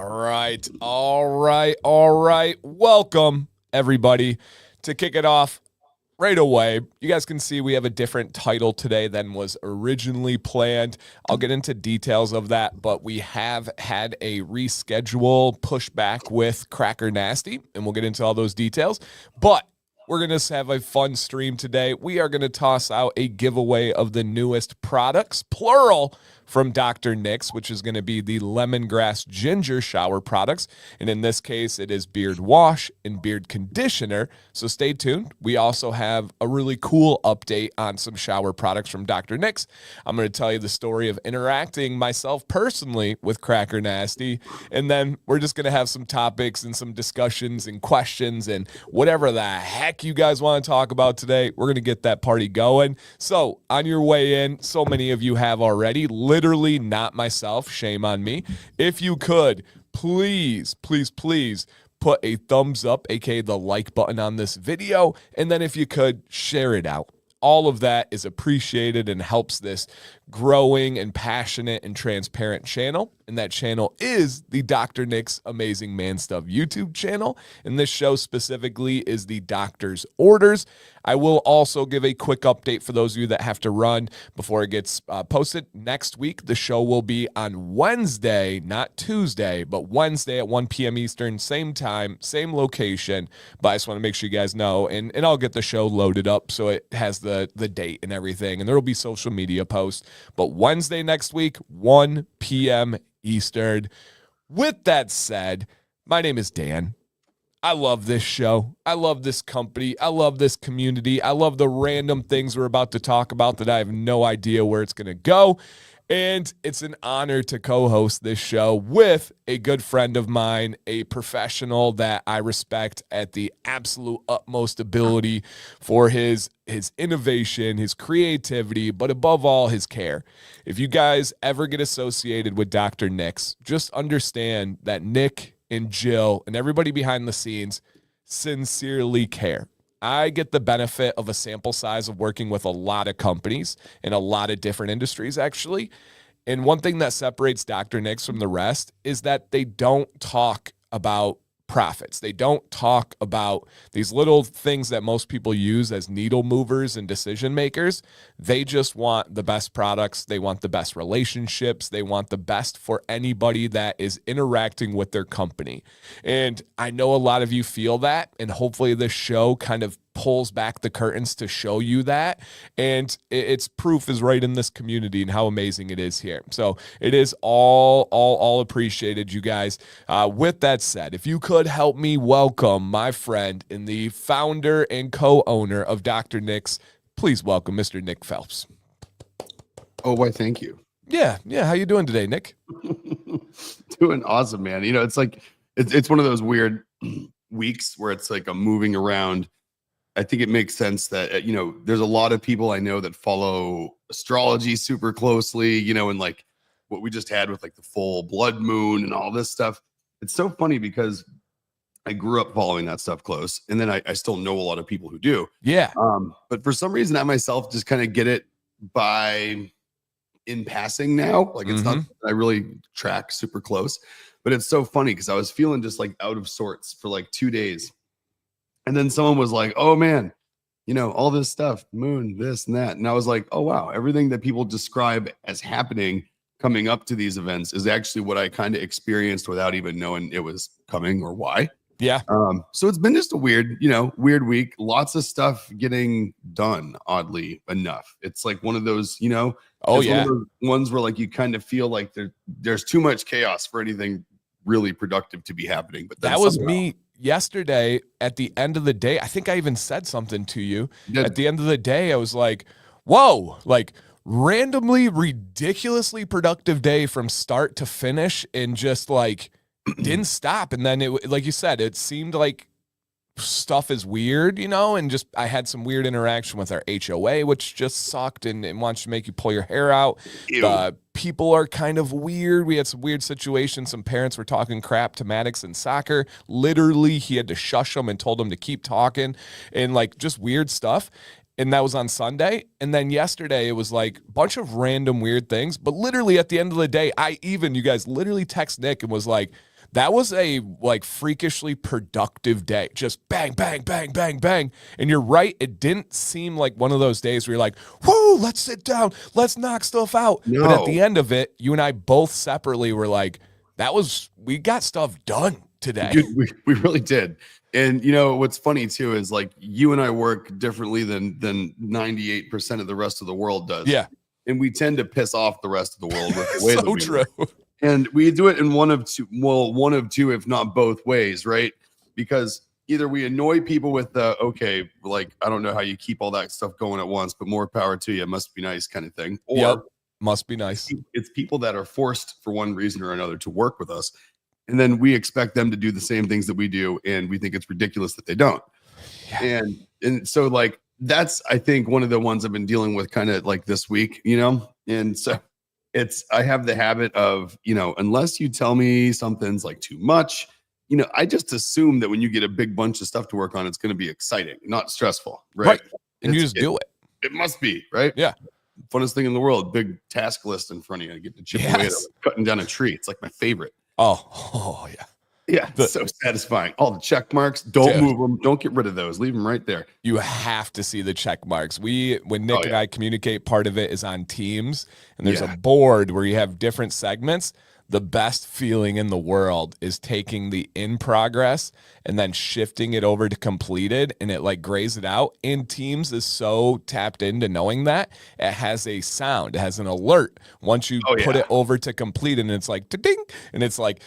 All right. Welcome, everybody. To kick it off right away, you guys can see we have a different title today than was originally planned. I'll get into details of that, but we have had a reschedule pushback with Cracker Nasty, and we'll get into all those details. But we're going to have a fun stream today. We are going to toss out a giveaway of the newest products, plural, from Dr. Nick's, which is going to be the Lemongrass Ginger Shower products. And in this case, it is beard wash and beard conditioner. So stay tuned. We also have a really cool update on some shower products from Dr. Nick's. I'm going to tell you the story of interacting myself personally with Cracker Nasty. And then we're just going to have some topics and some discussions and questions and whatever the heck you guys want to talk about today. We're going to get that party going. So on your way in, so many of you have already, literally not myself, shame on me. If you could, please put a thumbs up, aka the like button on this video, and then if you could, share it out. All of that is appreciated and helps this growing and passionate and transparent channel. And that channel is the Dr. Nick's Amazing Man Stuff YouTube channel. And this show specifically is the Doctor's Orders. I will also give a quick update for those of you that have to run before it gets posted. Next week, the show will be on Wednesday, not Tuesday, but Wednesday at 1 p.m. Eastern, same time, same location. But I just want to make sure you guys know, and I'll get the show loaded up so it has the date and everything. And there will be social media posts. But Wednesday next week, 1 p.m. Eastern. With that said, my name is Dan. I love this show. I love this company. I love this community. I love the random things we're about to talk about that I have no idea where it's going to go. And it's an honor to co-host this show with a good friend of mine, a professional that I respect at the absolute utmost ability for his innovation, his creativity, but above all, his care. If you guys ever get associated with Dr. Nick's, just understand that Nick and Jill and everybody behind the scenes sincerely care. I get the benefit of a sample size of working with a lot of companies in a lot of different industries, actually. And one thing that separates Dr. Nick's from the rest is that they don't talk about profits. They don't talk about these little things that most people use as needle movers and decision makers. They just want the best products. They want the best relationships. They want the best for anybody that is interacting with their company. And I know a lot of you feel that, and hopefully this show kind of pulls back the curtains to show you that. And its proof is right in this community and how amazing it is here. So it is all appreciated, you guys. With that said, if you could help me welcome my friend and the founder and co-owner of Dr. Nick's, please welcome Mr. Nick Phelps. Oh, why, thank you. Yeah. How you doing today, Nick? Doing awesome, man. You know, it's like, it's one of those weird weeks where it's like I'm moving around. I think it makes sense that, you know, there's a lot of people I know that follow astrology super closely, you know, and like what we just had with like the full blood moon and all this stuff. It's so funny because I grew up following that stuff close, and then I still know a lot of people who do. Yeah. But for some reason I myself just kind of get it by in passing now. Like it's not, I really track super close, but it's so funny because I was feeling just like out of sorts for like 2 days. And then someone was like, oh man, you know, all this stuff, moon, this and that. And I was like, oh wow, everything that people describe as happening coming up to these events is actually what I kind of experienced without even knowing it was coming or why. Yeah. So it's been just a weird week. Lots of stuff getting done, oddly enough. It's like one of those, you know, one of those ones where like you kind of feel like there's too much chaos for anything really productive to be happening. But that was me yesterday. At the end of the day, I think I even said something to you. At the end of the day, I was like, whoa, like randomly, ridiculously productive day from start to finish, and just like didn't stop. And then it, like you said, it seemed like stuff is weird, you know, and just I had some weird interaction with our HOA, which just sucked and wants to make you pull your hair out. People are kind of weird. We had some weird situations. Some parents were talking crap to Maddox in soccer. Literally, he had to shush them and told them to keep talking, and like just weird stuff. And that was on Sunday. And then yesterday, it was like a bunch of random weird things. But literally at the end of the day, you guys literally text Nick and was like, That was a like freakishly productive day. Just bang, bang, bang, bang, bang. And you're right. It didn't seem like one of those days where you're like, whoo, let's sit down. Let's knock stuff out. No. But at the end of it, you and I both separately were like, we got stuff done today. Dude, we really did. And you know what's funny too is like you and I work differently than 98% of the rest of the world does. Yeah. And we tend to piss off the rest of the world with the way So that we true. work. And we do it in one of two, if not both ways, right? Because either we annoy people with the okay, like I don't know how you keep all that stuff going at once, but more power to you, it must be nice kind of thing. Or Yep. Must be nice. It's people that are forced for one reason or another to work with us. And then we expect them to do the same things that we do, and we think it's ridiculous that they don't. Yeah. And so like that's I think one of the ones I've been dealing with kind of like this week, you know. And so I have the habit of, you know, unless you tell me something's like too much, you know, I just assume that when you get a big bunch of stuff to work on, it's going to be exciting, not stressful, right? And you just do it. It must be, right? Yeah. Funnest thing in the world, big task list in front of you. I get to chip away at it, like cutting down a tree. It's like my favorite. Oh yeah. Yeah, so satisfying. All the check marks, don't move them. Don't get rid of those. Leave them right there. You have to see the check marks. When Nick and I communicate, part of it is on Teams, and there's a board where you have different segments. The best feeling in the world is taking the in progress and then shifting it over to completed, and it like grays it out. And Teams is so tapped into knowing that it has a sound, it has an alert once you put it over to complete, and it's like ding, and it's like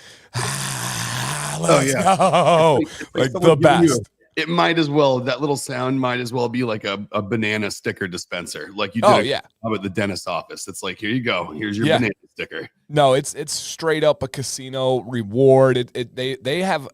let's go. Like the best. It might as well, that little sound might as well be like a banana sticker dispenser. Like you did at the dentist office. It's like, here you go. Here's your banana sticker. No, it's straight up a casino reward. They have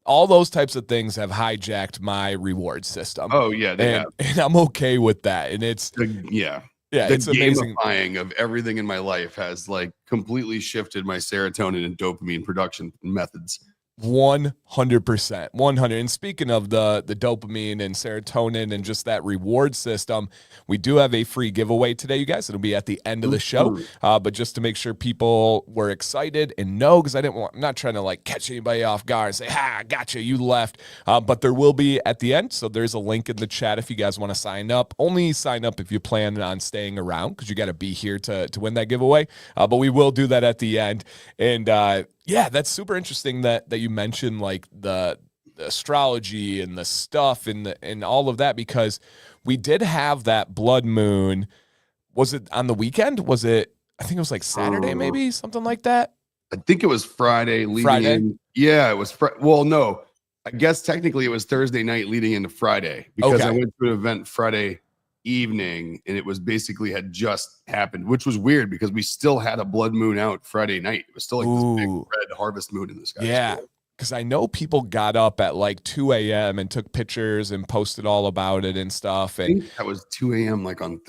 all those types of things have hijacked my reward system. Oh yeah. And I'm okay with that. And it's it's amazing. Gamifying of everything in my life has like completely shifted my serotonin and dopamine production methods. 100%. 100. And speaking of the dopamine and serotonin and just that reward system, we do have a free giveaway today, you guys. It'll be at the end of the show. But just to make sure people were excited and know, because I'm not trying to like catch anybody off guard and say, I gotcha, you left. But there will be at the end. So there's a link in the chat if you guys want to sign up. Only sign up if you plan on staying around, because you got to be here to win that giveaway. But we will do that at the end. And yeah, that's super interesting that you mentioned like the astrology and the stuff and all of that, because we did have that blood moon. Was it on the weekend? Was it? I think it was like Saturday, maybe something like that. I think it was Friday. In. Yeah, it was. Well, no, I guess technically it was Thursday night leading into Friday, because I went to an event Friday evening, and it was basically had just happened, which was weird because we still had a blood moon out Friday night. It was still like this big red harvest moon in the sky. Yeah, because I know people got up at like 2 a.m. and took pictures and posted all about it and stuff. And I think that was 2 a.m. like on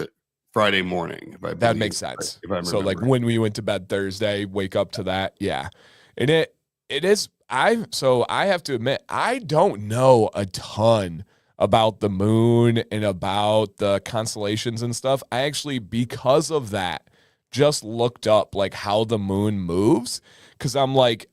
Friday morning. That makes sense. So like when we went to bed Thursday, wake up to that. Yeah. And it is, I have to admit, I don't know a ton about the moon and about the constellations and stuff. I actually, because of that, just looked up like how the moon moves. Cause I'm like,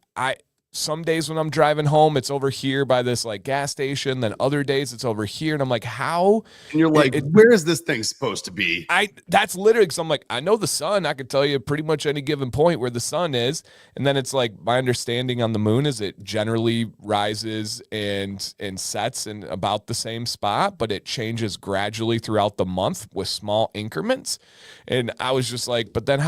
some days when I'm driving home, it's over here by this like gas station. Then other days it's over here. And I'm like, how? And you're like, where is this thing supposed to be? That's literally, because I'm like, I know the sun. I could tell you pretty much any given point where the sun is. And then it's like, my understanding on the moon is it generally rises and sets in about the same spot, but it changes gradually throughout the month with small increments. And I was just like, but then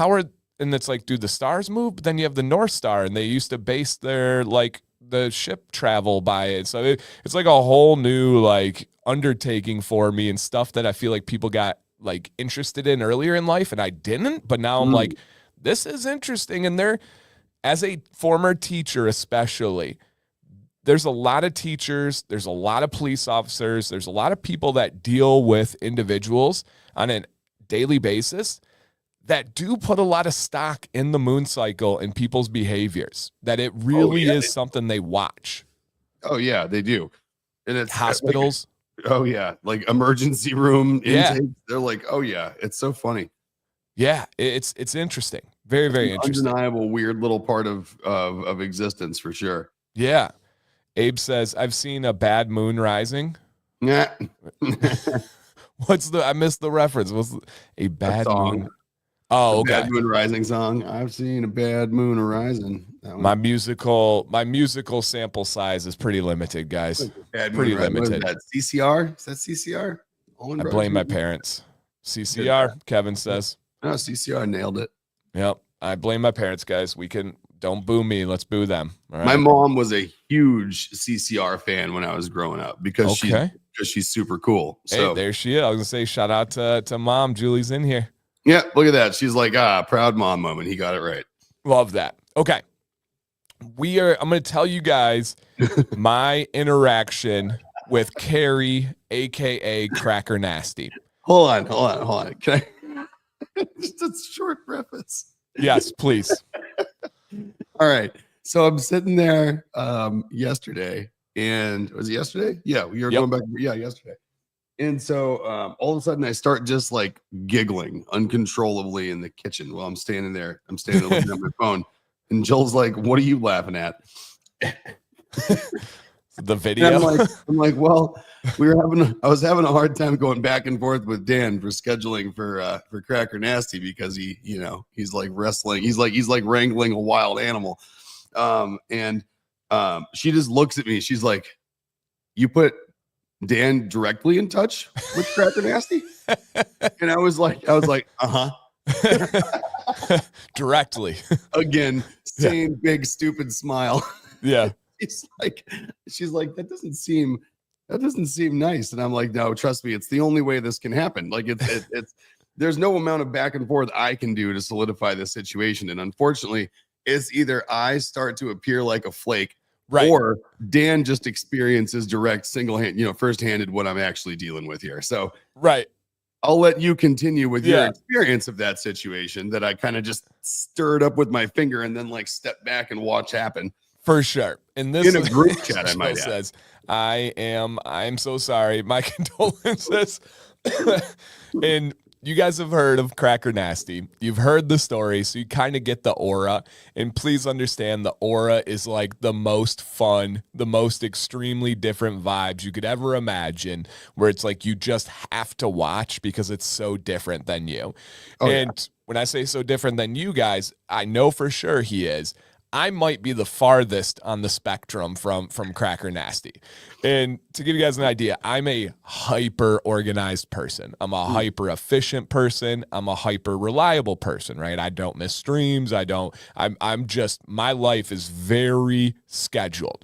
and it's like, do the stars move? But then you have the North Star, and they used to base their like the ship travel by it. So it's like a whole new like undertaking for me and stuff that I feel like people got like interested in earlier in life, and I didn't. But now I'm like, this is interesting. And as a former teacher, especially, there's a lot of teachers, there's a lot of police officers, there's a lot of people that deal with individuals on a daily basis that do put a lot of stock in the moon cycle and people's behaviors, that it really is something they watch. Oh yeah, they do. And it's hospitals. Like emergency room intakes. They're like, oh yeah, it's so funny. Yeah, it's interesting Very, It's very an interesting. undeniable weird little part of existence for sure. Yeah. Abe says, I've seen a bad moon rising. Yeah. I missed the reference. A A bad song. moon? Oh, The Bad okay. Moon Rising song. I've seen a bad moon arising. That My one. musical sample size is pretty limited, guys. Bad Moon Pretty Rising. What is limited. that? CCR? Is that CCR? Allman I Brothers blame my Music? parents. Did CCR, Kevin says. No, CCR nailed it. Yep. I blame my parents, guys. Don't boo me. Let's boo them. All right. My mom was a huge CCR fan when I was growing up because she's super cool. So hey, there she is. I was gonna say shout out to mom. Julie's in here. yeah, look at that. She's like, proud mom moment. He got it right. Love that. Okay. I'm gonna tell you guys my interaction with Carrie, aka Cracker Nasty. Hold on. Can I just a short preface? Yes, please. All right. So I'm sitting there yesterday, and was it yesterday? Yeah, we were going back. Yeah, yesterday. And so all of a sudden I start just like giggling uncontrollably in the kitchen while I'm standing there. I'm standing there looking at my phone. And Joel's like, "What are you laughing at?" The video. And I'm like, well, I was having a hard time going back and forth with Dan for scheduling for Cracker Nasty because he's like wrestling. He's like wrangling a wild animal. And she just looks at me. She's like, "You put Dan directly in touch with Cracker Nasty?" And I was like, uh-huh. Directly. Again, same big stupid smile. Yeah. She's like, that doesn't seem nice. And I'm like, no, trust me, it's the only way this can happen. Like it's there's no amount of back and forth I can do to solidify this situation. And unfortunately, it's either I start to appear like a flake, right, or Dan just experiences direct first-handed what I'm actually dealing with here. So right. I'll let you continue with your experience of that situation that I kind of just stirred up with my finger and then like step back and watch happen. For sure. And this in a group chat, I might add. Says, I'm so sorry. My condolences. And you guys have heard of Cracker Nasty. You've heard the story, so you kind of get the aura. And please understand the aura is like the most fun, the most extremely different vibes you could ever imagine, where it's like you just have to watch because it's so different than you. When I say so different than you guys, I know for sure he is. I might be the farthest on the spectrum from Cracker Nasty. And to give you guys an idea, I'm a hyper organized person. I'm a hyper efficient person. I'm a hyper reliable person, right? I don't miss streams. I'm just, my life is very scheduled.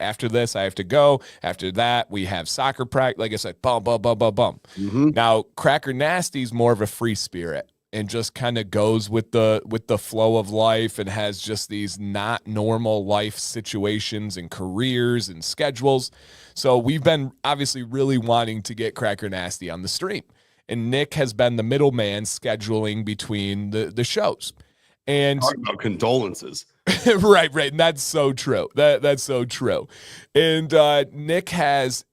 After this, I have to go. After that, we have soccer practice. Like I said, bum. Now, Cracker Nasty's more of a free spirit and just kind of goes with the flow of life and has just these not normal life situations and careers and schedules. So we've been obviously really wanting to get Cracker Nasty on the stream. And Nick has been the middleman scheduling between the shows. And talk about condolences. right. And that's so true. That's so true. And Nick has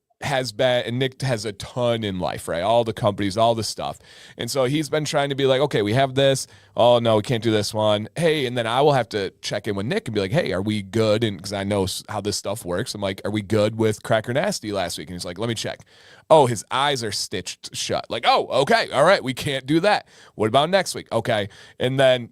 been, and Nick has a ton in life, right? All the companies, all the stuff. And so he's been trying to be like, okay, we have this. Oh, no, we can't do this one. Hey, and then I will have to check in with Nick and be like, hey, are we good? And because I know how this stuff works, I'm like, are we good with Cracker Nasty last week? And he's like, let me check. Oh, his eyes are stitched shut. Like, oh, okay. All right. We can't do that. What about next week? Okay. And then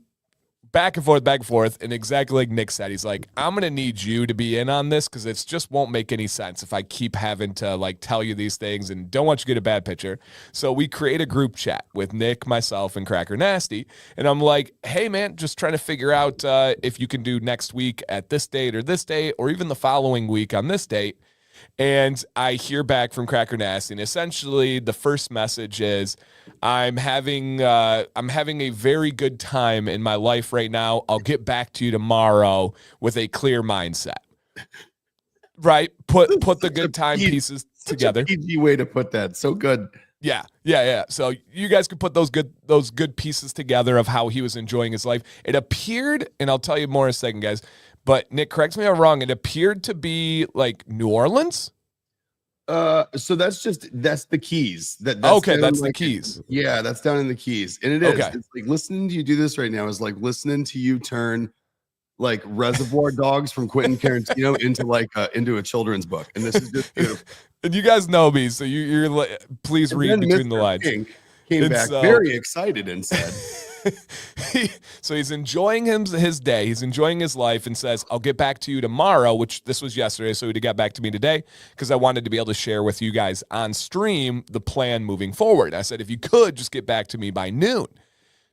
back and forth. And exactly like Nick said, he's like, I'm going to need you to be in on this because it just won't make any sense if I keep having to like tell you these things and don't want you to get a bad picture. So we create a group chat with Nick, myself, and Cracker Nasty. And I'm like, hey, man, just trying to figure out if you can do next week at this date or even the following week on this date. And I hear back from Cracker Nasty, and essentially the first message is, I'm having a very good time in my life right now. I'll get back to you tomorrow with a clear mindset. Right? Put the good time pieces together. Such a PG way to put that. So good. Yeah. So you guys could put those good pieces together of how he was enjoying his life. It appeared, and I'll tell you more in a second, guys. But Nick, correct me if I'm wrong. It appeared to be like New Orleans. So that's the keys. That's Okay, down that's the like keys. yeah, that's down in the keys. And it is. Okay. It's like listening to you do this right now is like listening to you turn like Reservoir Dogs from Quentin Tarantino into a children's book. And this is just beautiful. And you guys know me, so you're like, please And read then between the Mr. lines. Pink came And back so very excited and said, so he's enjoying his day. He's enjoying his life and says, I'll get back to you tomorrow, which this was yesterday. So he got back to me today because I wanted to be able to share with you guys on stream the plan moving forward. I said, if you could just get back to me by noon.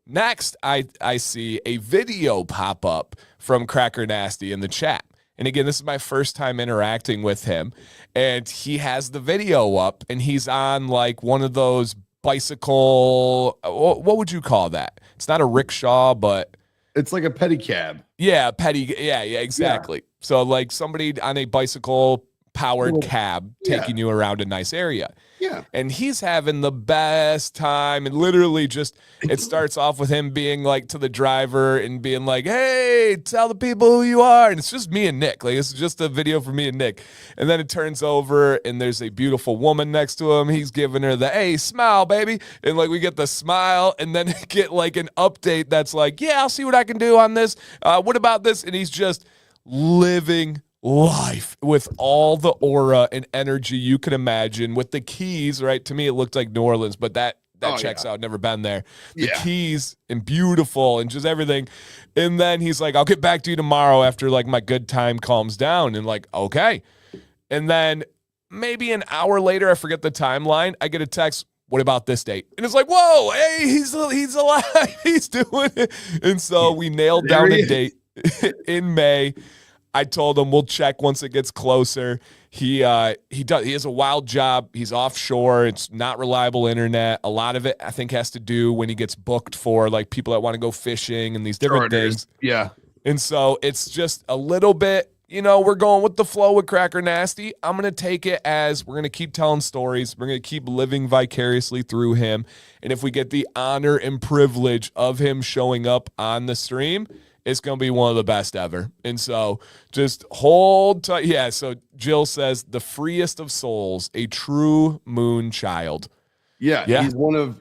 Next, I see a video pop up from Cracker Nasty in the chat. And again, this is my first time interacting with him. And he has the video up and he's on like one of those bicycle, what would you call that? It's not a rickshaw, but it's like a pedicab. Yeah, exactly. Yeah. So like somebody on a bicycle powered cab taking you around a nice area. Yeah. And he's having the best time. And literally just, it starts off with him being like to the driver and being like, hey, tell the people who you are. And it's just me and Nick. Like, it's just a video for me and Nick. And then it turns over and there's a beautiful woman next to him. He's giving her the, hey, smile, baby. And like, we get the smile and then get like an update that's like, yeah, I'll see what I can do on this. What about this? And he's just living life with all the aura and energy you can imagine with the keys, right? To me, it looked like New Orleans, but that checks out. Never been there. The keys and beautiful and just everything. And then he's like, I'll get back to you tomorrow after like my good time calms down. And like, okay. And then maybe an hour later, I forget the timeline, I get a text, what about this date? And it's like, whoa, hey, he's alive. He's doing it. And so we nailed down a date in May. I told him we'll check once it gets closer. He has a wild job. He's offshore. It's not reliable internet. A lot of it, I think, has to do when he gets booked for like people that want to go fishing and these different things. Yeah. And so it's just a little bit, we're going with the flow with Cracker Nasty. I'm going to take it as we're going to keep telling stories. We're going to keep living vicariously through him. And if we get the honor and privilege of him showing up on the stream, it's going to be one of the best ever. And so just hold tight. Yeah, so Jill says, the freest of souls, a true moon child. Yeah. He's one of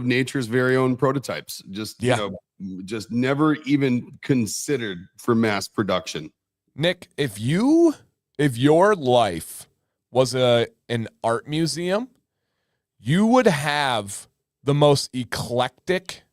nature's very own prototypes. Just, just never even considered for mass production. Nick, if your life was an art museum, you would have the most eclectic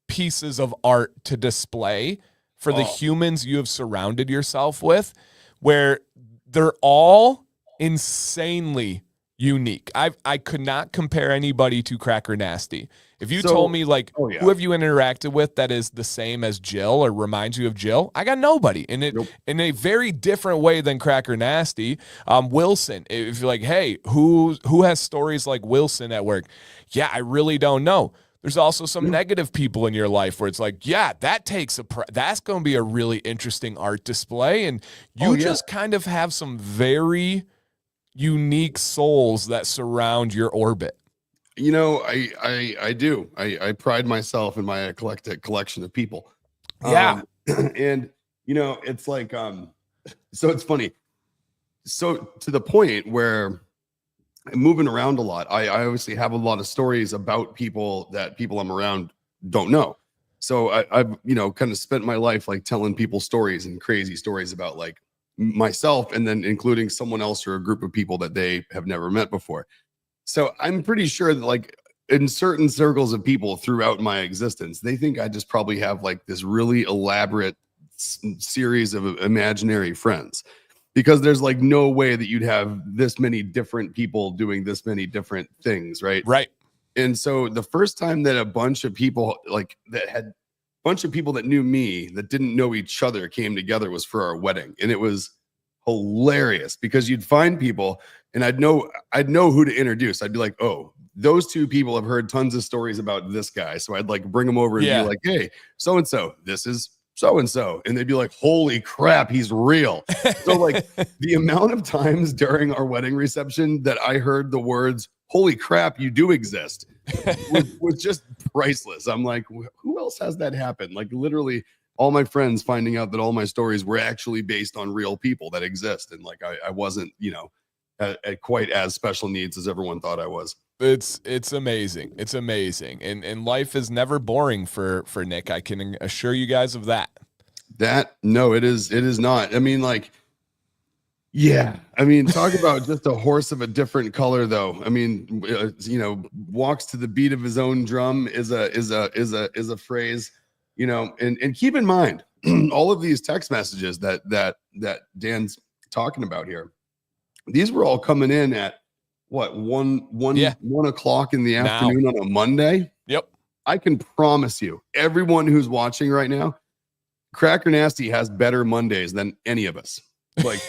pieces of art to display for the humans you have surrounded yourself with, where they're all insanely unique. I could not compare anybody to Cracker Nasty. If you told me like who have you interacted with that is the same as Jill or reminds you of Jill, I got nobody. And in a very different way than Cracker Nasty. Wilson, if you're like, hey, who has stories like Wilson at work? Yeah, I really don't know. There's also some negative people in your life where it's like, yeah, that's going to be a really interesting art display. And you just kind of have some very unique souls that surround your orbit. I do. I pride myself in my eclectic collection of people. Yeah. And, it's like, so it's funny. So to the point where I'm moving around a lot. I obviously have a lot of stories about people that people I'm around don't know. So I've kind of spent my life like telling people stories and crazy stories about like myself, and then including someone else or a group of people that they have never met before. So I'm pretty sure that like in certain circles of people throughout my existence, they think I just probably have like this really elaborate series of imaginary friends. Because there's like no way that you'd have this many different people doing this many different things, right? Right. And so the first time that a bunch of people that knew me that didn't know each other came together was for our wedding. And it was hilarious because you'd find people and I'd know who to introduce. I'd be like, oh, those two people have heard tons of stories about this guy. So I'd like bring them over and be like, hey, so-and-so, this is so-and-so. And they'd be like, holy crap, he's real. So like the amount of times during our wedding reception that I heard the words, holy crap, you do exist was just priceless. I'm like, who else has that happen? Like literally all my friends finding out that all my stories were actually based on real people that exist. And like, I wasn't, at quite as special needs as everyone thought I was. It's amazing. It's amazing. And life is never boring for Nick. I can assure you guys of that. No, it is not. I mean, like, yeah, I mean, talk about just a horse of a different color, though. I mean, walks to the beat of his own drum is a phrase, and keep in mind all of these text messages that Dan's talking about here. These were all coming in at what, 1 o'clock in the afternoon on a Monday. Yep. I can promise you, everyone who's watching right now, Cracker Nasty has better Mondays than any of us. Like,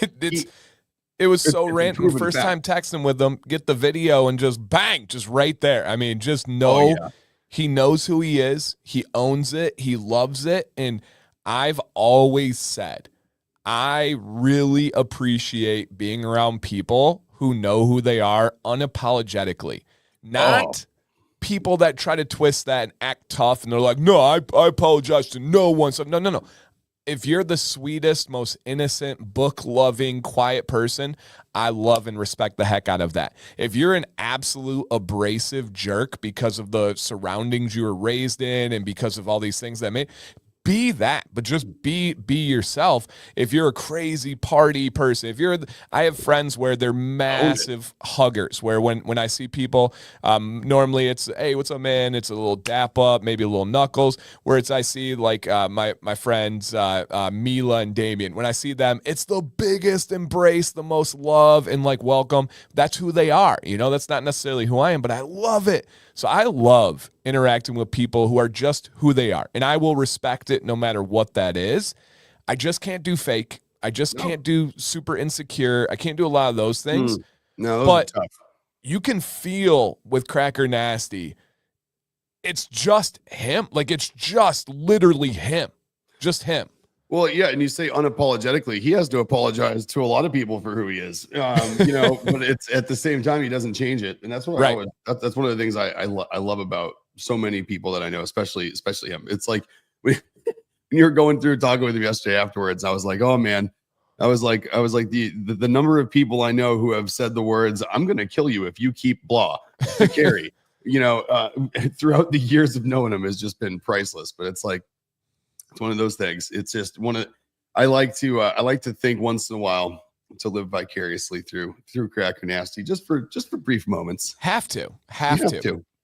it was so random. First time texting with them, get the video and just bang, just right there. I mean, just know he knows who he is. He owns it. He loves it. And I've always said, I really appreciate being around people who know who they are unapologetically. Not people that try to twist that and act tough and they're like, no, I apologize to no one. So no. If you're the sweetest, most innocent, book-loving, quiet person, I love and respect the heck out of that. If you're an absolute abrasive jerk because of the surroundings you were raised in and because of all these things that made, be that, but just be yourself. If you're a crazy party person, I have friends where they're massive huggers, where when I see people, normally it's, hey, what's up, man? It's a little dap up, maybe a little knuckles. Where I see like my friends Mila and Damien, when I see them, it's the biggest embrace, the most love and like welcome. That's who they are. That's not necessarily who I am, but I love it. So I love interacting with people who are just who they are, and I will respect it no matter what that is. I just can't do fake. I just can't do super insecure. I can't do a lot of those things. No, but tough. You can feel with Cracker Nasty, it's just him. Like, it's just literally him. Just him. Well, yeah, and you say unapologetically, he has to apologize to a lot of people for who he is, but it's at the same time, he doesn't change it. And that's what that's one of the things I love about so many people that I know, especially him. It's like when you were going through talking with him yesterday afterwards, I was like, oh man, I was like the number of people I know who have said the words, I'm going to kill you if you keep blah to Carrie, throughout the years of knowing him has just been priceless. But it's like, it's one of those things. It's just I like to think once in a while to live vicariously through Cracker Nasty, just for brief moments. Have to.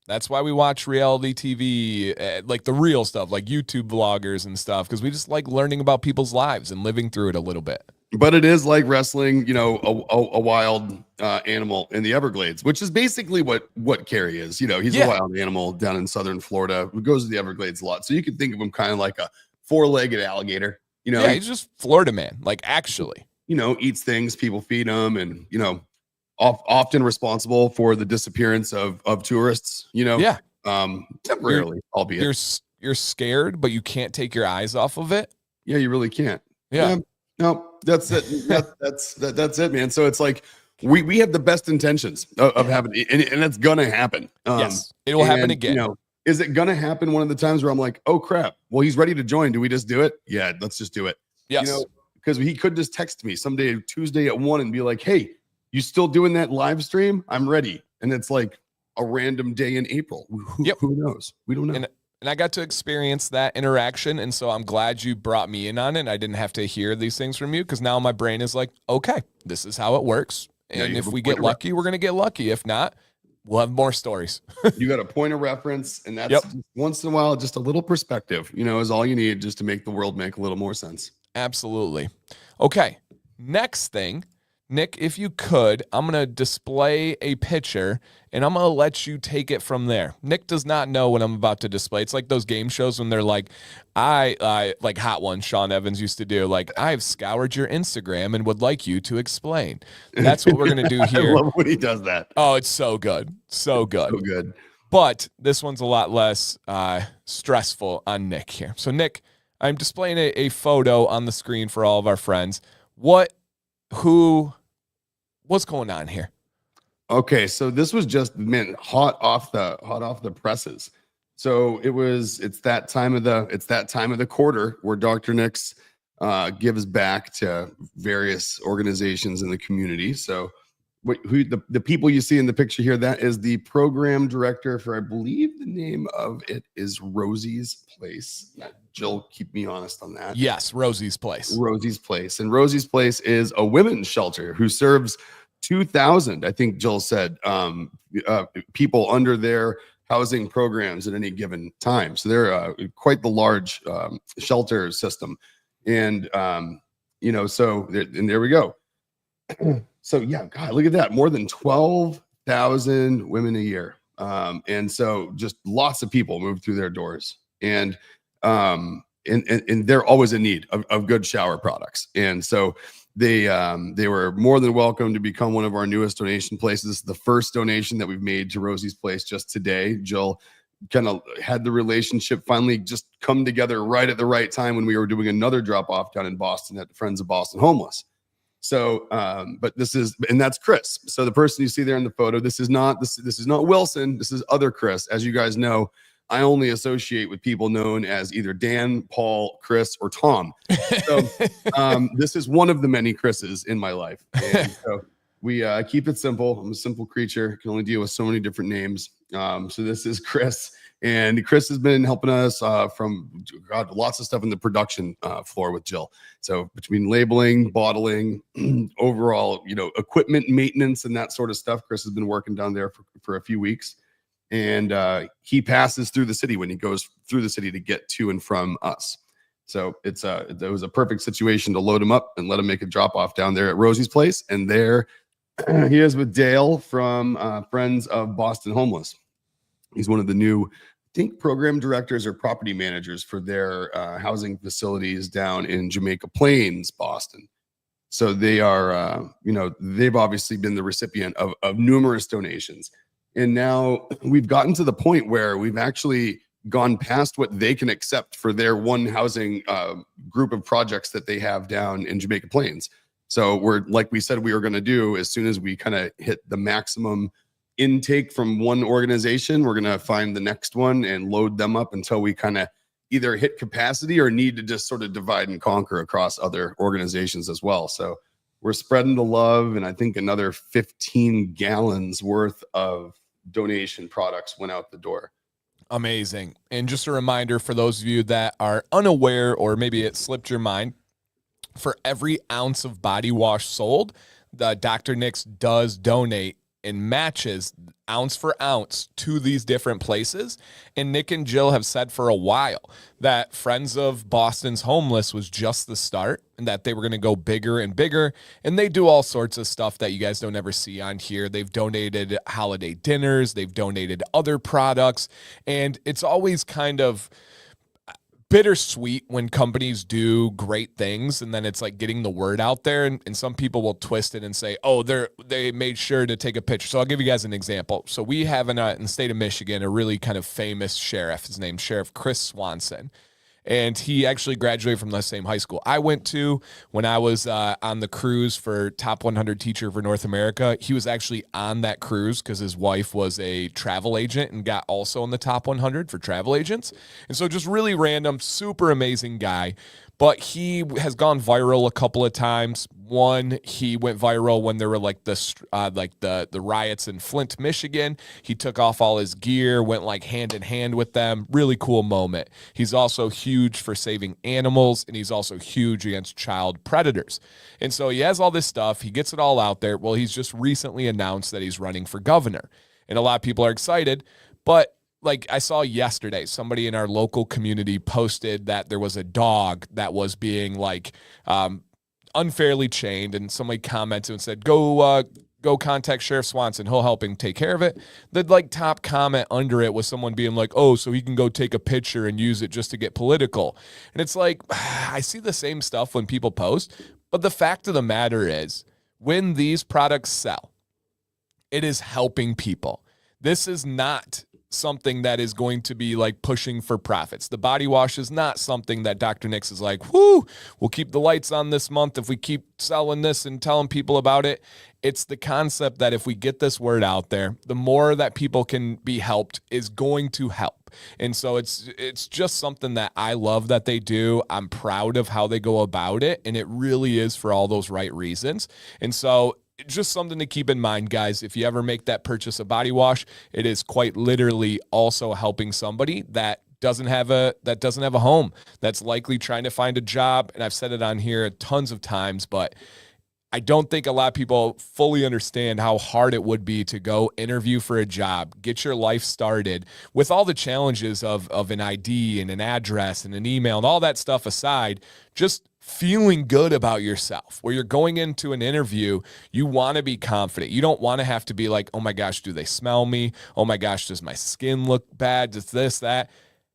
That's why we watch reality TV, like the real stuff, like YouTube vloggers and stuff, because we just like learning about people's lives and living through it a little bit. But it is like wrestling, a wild animal in the Everglades, which is basically what Carrie is. He's a wild animal down in southern Florida who goes to the Everglades a lot. So you can think of him kind of like a four-legged alligator. He's just Florida man, like actually. Eats things, people feed him, and often responsible for the disappearance of tourists. Temporarily, albeit you're scared, but you can't take your eyes off of it. Yeah, you really can't. Yeah. No, that's it. That's it, man. So it's like we have the best intentions of having, and it's gonna happen. Yes, it will happen again. Is it gonna happen one of the times where I'm like, oh crap, well, he's ready to join. Do we just do it? Yeah, let's just do it. Yes. Because he could just text me someday, Tuesday at 1, and be like, hey, you still doing that live stream? I'm ready. And it's like a random day in April. Who knows? We don't know. And I got to experience that interaction. And so I'm glad you brought me in on it. I didn't have to hear these things from you, because now my brain is like, okay, this is how it works. And if we get lucky, we're going to get lucky. If not, we'll have more stories. You got a point of reference. And that's once in a while, just a little perspective, is all you need just to make the world make a little more sense. Absolutely. Okay. Next thing, Nick, if you could, I'm going to display a picture and I'm going to let you take it from there. Nick does not know what I'm about to display. It's like those game shows when they're like, like Hot Ones, Sean Evans used to do, like, I've scoured your Instagram and would like you to explain. That's what we're going to do here. I love when he does that. Oh, it's so good. So good. So good. But this one's a lot less stressful on Nick here. So Nick, I'm displaying a photo on the screen for all of our friends. What's going on here? Okay, so this was just hot off the presses. So it's that time of the quarter where Dr. Nick's gives back to various organizations in the community. So the people you see in the picture here, that is the program director for, I believe the name of it is Rosie's Place. Jill, keep me honest on that. Yes, Rosie's Place. Rosie's Place. And Rosie's Place is a women's shelter who serves 2,000, I think Jill said, people under their housing programs at any given time. So they're quite the large shelter system. And, so and there we go. So yeah, God, look at that. More than 12,000 women a year. And so just lots of people move through their doors. And they're always in need of good shower products. And so they were more than welcome to become one of our newest donation places. This is the first donation that we've made to Rosie's Place just today. Jill kind of had the relationship finally just come together right at the right time when we were doing another drop off down in Boston at the Friends of Boston Homeless. So, but that's Chris. So the person you see there in the photo, this is not Wilson. This is other Chris. As you guys know, I only associate with people known as either Dan, Paul, Chris, or Tom. So this is one of the many Chris's in my life. And so we keep it simple. I'm a simple creature, can only deal with so many different names. So this is Chris. And Chris has been helping us from lots of stuff in the production floor with Jill. So between labeling, bottling, overall, equipment maintenance and that sort of stuff, Chris has been working down there for a few weeks. And he passes through the city when he goes through the city to get to and from us. So it was a perfect situation to load him up and let him make a drop off down there at Rosie's Place. And there he is with Dale from Friends of Boston Homeless. He's one of the new, I think, program directors or property managers for their housing facilities down in Jamaica Plains, Boston. So they are, they've obviously been the recipient of numerous donations. And now we've gotten to the point where we've actually gone past what they can accept for their one housing group of projects that they have down in Jamaica Plains. So we're, like we said we were going to do, as soon as we kind of hit the maximum intake from one organization, we're going to find the next one and load them up until we kind of either hit capacity or need to just sort of divide and conquer across other organizations as well. So we're spreading the love, and I think another 15 gallons worth of donation products went out the door. Amazing. And just a reminder for those of you that are unaware, or maybe it slipped your mind, for every ounce of body wash sold, the Dr. Nick's does donate and matches ounce for ounce to these different places. And Nick and Jill have said for a while that Friends of Boston's Homeless was just the start, and that they were going to go bigger and bigger. And they do all sorts of stuff that you guys don't ever see on here. They've donated holiday dinners, they've donated other products, and it's always kind of bittersweet when companies do great things and then it's like getting the word out there, and some people will twist it and say, oh, they made sure to take a picture. So I'll give you guys an example. So we have in the state of Michigan a really kind of famous sheriff. His name's Sheriff Chris Swanson. And he actually graduated from the same high school I went to when I was on the cruise for Top 100 Teacher for North America. He was actually on that cruise because his wife was a travel agent and got also in the Top 100 for travel agents. And so just really random, super amazing guy. But he has gone viral a couple of times. One, he went viral when there were like the riots in Flint, Michigan. He took off all his gear, went like hand in hand with them. Really cool moment. He's also huge for saving animals, and he's also huge against child predators. And so he has all this stuff. He gets it all out there. Well, he's just recently announced that he's running for governor, and a lot of people are excited, but like I saw yesterday, somebody in our local community posted that there was a dog that was being like unfairly chained, and somebody commented and said, go contact Sheriff Swanson. He'll help him take care of it. The like top comment under it was someone being like, oh, so he can go take a picture and use it just to get political. And it's like, I see the same stuff when people post, but the fact of the matter is when these products sell, it is helping people. This is not something that is going to be like pushing for profits. The body wash is not something that Dr. Nick's is like, whoo, we'll keep the lights on this month if we keep selling this and telling people about it. It's the concept that if we get this word out there, the more that people can be helped is going to help. And so it's just something that I love that they do. I'm proud of how they go about it, and it really is for all those right reasons. And so just something to keep in mind, guys. If you ever make that purchase of body wash, it is quite literally also helping somebody that doesn't have a home, that's likely trying to find a job. And I've said it on here tons of times, but I don't think a lot of people fully understand how hard it would be to go interview for a job, get your life started with all the challenges of an ID and an address and an email and all that stuff aside, just feeling good about yourself. Where you're going into an interview, you want to be confident. You don't want to have to be like, oh my gosh, do they smell me? Oh my gosh, does my skin look bad? Does this, that?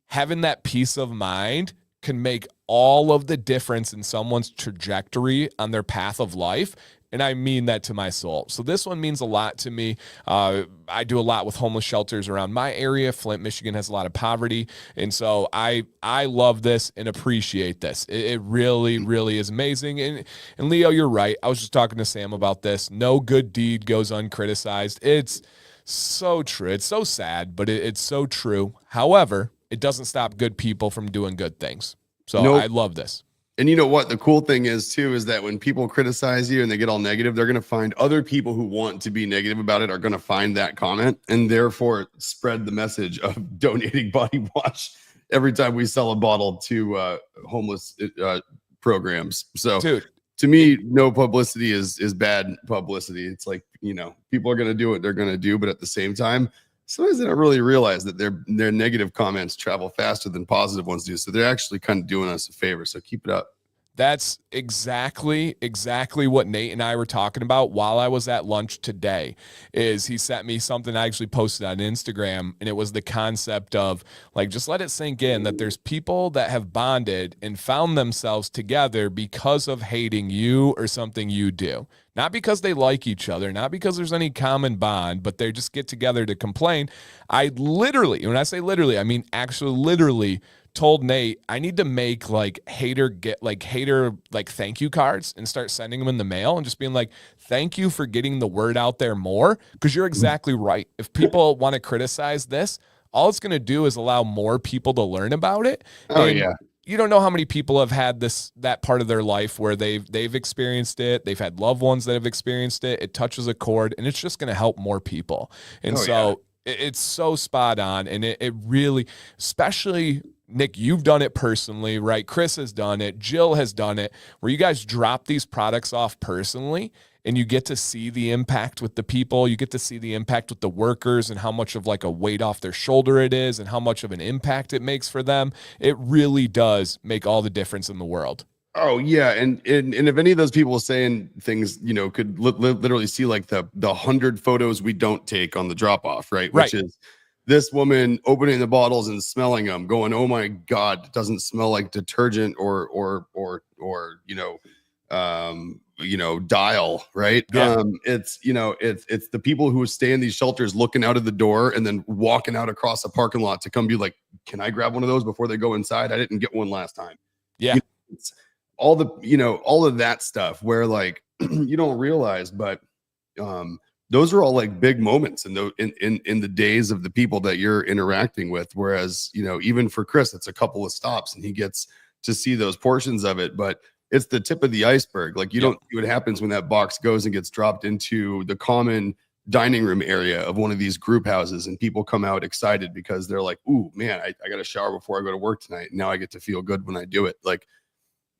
Having that peace of mind can make all of the difference in someone's trajectory on their path of life. And I mean that to my soul. So this one means a lot to me. I do a lot with homeless shelters around my area. Flint, Michigan has a lot of poverty. And so I love this and appreciate this. It really, really is amazing. And Leo, you're right. I was just talking to Sam about this. No good deed goes uncriticized. It's so true. It's so sad, but it's so true. However, it doesn't stop good people from doing good things. So Nope. I love this. And you know what? The cool thing is too, is that when people criticize you and they get all negative, they're going to find other people who want to be negative about it are going to find that comment and therefore spread the message of donating body wash every time we sell a bottle to homeless programs. So Dude, to me, no publicity is bad publicity. It's like, people are going to do what they're going to do. But at the same time, sometimes they don't really realize that their negative comments travel faster than positive ones do. So they're actually kind of doing us a favor. So keep it up. that's exactly what Nate and I were talking about while I was at lunch today. Is he sent me something I actually posted on Instagram, and it was the concept of like, just let it sink in that there's people that have bonded and found themselves together because of hating you or something you do. Not because they like each other, not because there's any common bond, but they just get together to complain. I literally, when I say literally, I mean actually literally told Nate I need to make like hater thank you cards and start sending them in the mail and just being like, thank you for getting the word out there more. Because you're exactly right. If people want to criticize this, all it's going to do is allow more people to learn about it. Oh, and yeah. You don't know how many people have had that part of their life where they've experienced it. They've had loved ones that have experienced it. It touches a chord, and it's just going to help more people. And it's so spot on. And it really, especially Nick, you've done it personally, right? Chris has done it. Jill has done it, where you guys drop these products off personally and you get to see the impact with the people. You get to see the impact with the workers and how much of like a weight off their shoulder it is and how much of an impact it makes for them. It really does make all the difference in the world. Oh yeah, and if any of those people saying things, could literally see like the 100 photos we don't take on the drop off, right? Which is this woman opening the bottles and smelling them, going, "Oh my God, it doesn't smell like detergent or dial," right? Yeah. It's the people who stay in these shelters looking out of the door and then walking out across a parking lot to come be like, "Can I grab one of those before they go inside? I didn't get one last time." Yeah. It's all of that stuff where like you don't realize, but those are all like big moments in the days of the people that you're interacting with. Whereas, even for Chris, it's a couple of stops and he gets to see those portions of it, but it's the tip of the iceberg. Like you don't see what happens when that box goes and gets dropped into the common dining room area of one of these group houses and people come out excited because they're like, "Ooh, man, I got to shower before I go to work tonight. Now I get to feel good when I do it." Like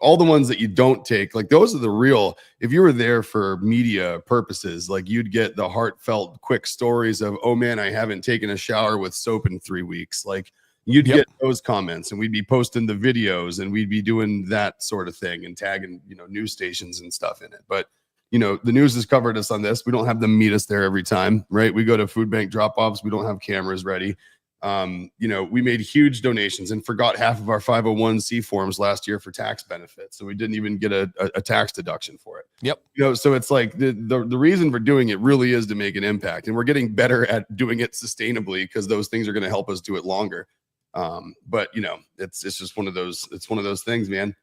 all the ones that you don't take, like those are the real, if you were there for media purposes, like you'd get the heartfelt quick stories of, "Oh man, I haven't taken a shower with soap in 3 weeks." Like you'd get those comments and we'd be posting the videos and we'd be doing that sort of thing and tagging, news stations and stuff in it. But, the news has covered us on this. We don't have them meet us there every time, right? We go to food bank drop-offs. We don't have cameras ready. We made huge donations and forgot half of our 501c forms last year for tax benefits. So we didn't even get a tax deduction for it. Yep. So it's like the reason for doing it really is to make an impact, and we're getting better at doing it sustainably because those things are going to help us do it longer. But it's just one of those things, man.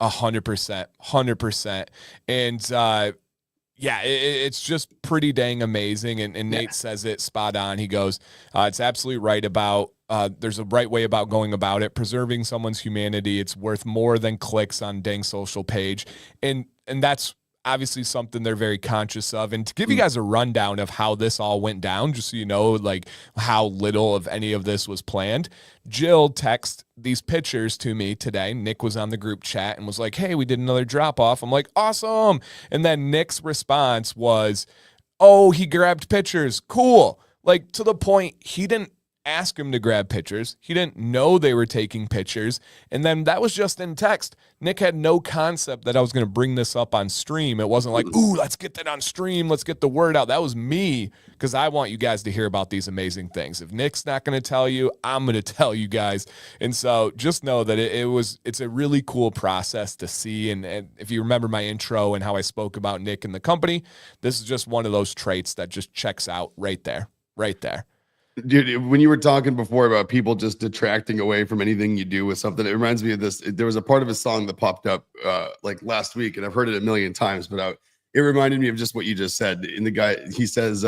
100%. And, it's just pretty dang amazing. And Nate says it spot on. He goes, it's absolutely right about, there's a right way about going about it, preserving someone's humanity. It's worth more than clicks on dang social page. And that's, obviously something they're very conscious of. And to give you guys a rundown of how this all went down, just so you know, like how little of any of this was planned, Jill texted these pictures to me today. Nick was on the group chat and was like, hey, we did another drop off. I'm like, awesome. And then Nick's response was, oh, he grabbed pictures. Cool. Like, to the point, he didn't ask him to grab pictures. He didn't know they were taking pictures. And then that was just in text. Nick had no concept that I was going to bring this up on stream. It wasn't like, ooh, let's get that on stream. Let's get the word out. That was me, because I want you guys to hear about these amazing things. If Nick's not going to tell you, I'm going to tell you guys. And so just know that it's a really cool process to see. And if you remember my intro and how I spoke about Nick and the company, this is just one of those traits that just checks out right there. Right there. Dude, when you were talking before about people just detracting away from anything you do with something, it reminds me of this. There was a part of a song that popped up like last week, and I've heard it a million times, but it reminded me of just what you just said. And the guy, he says,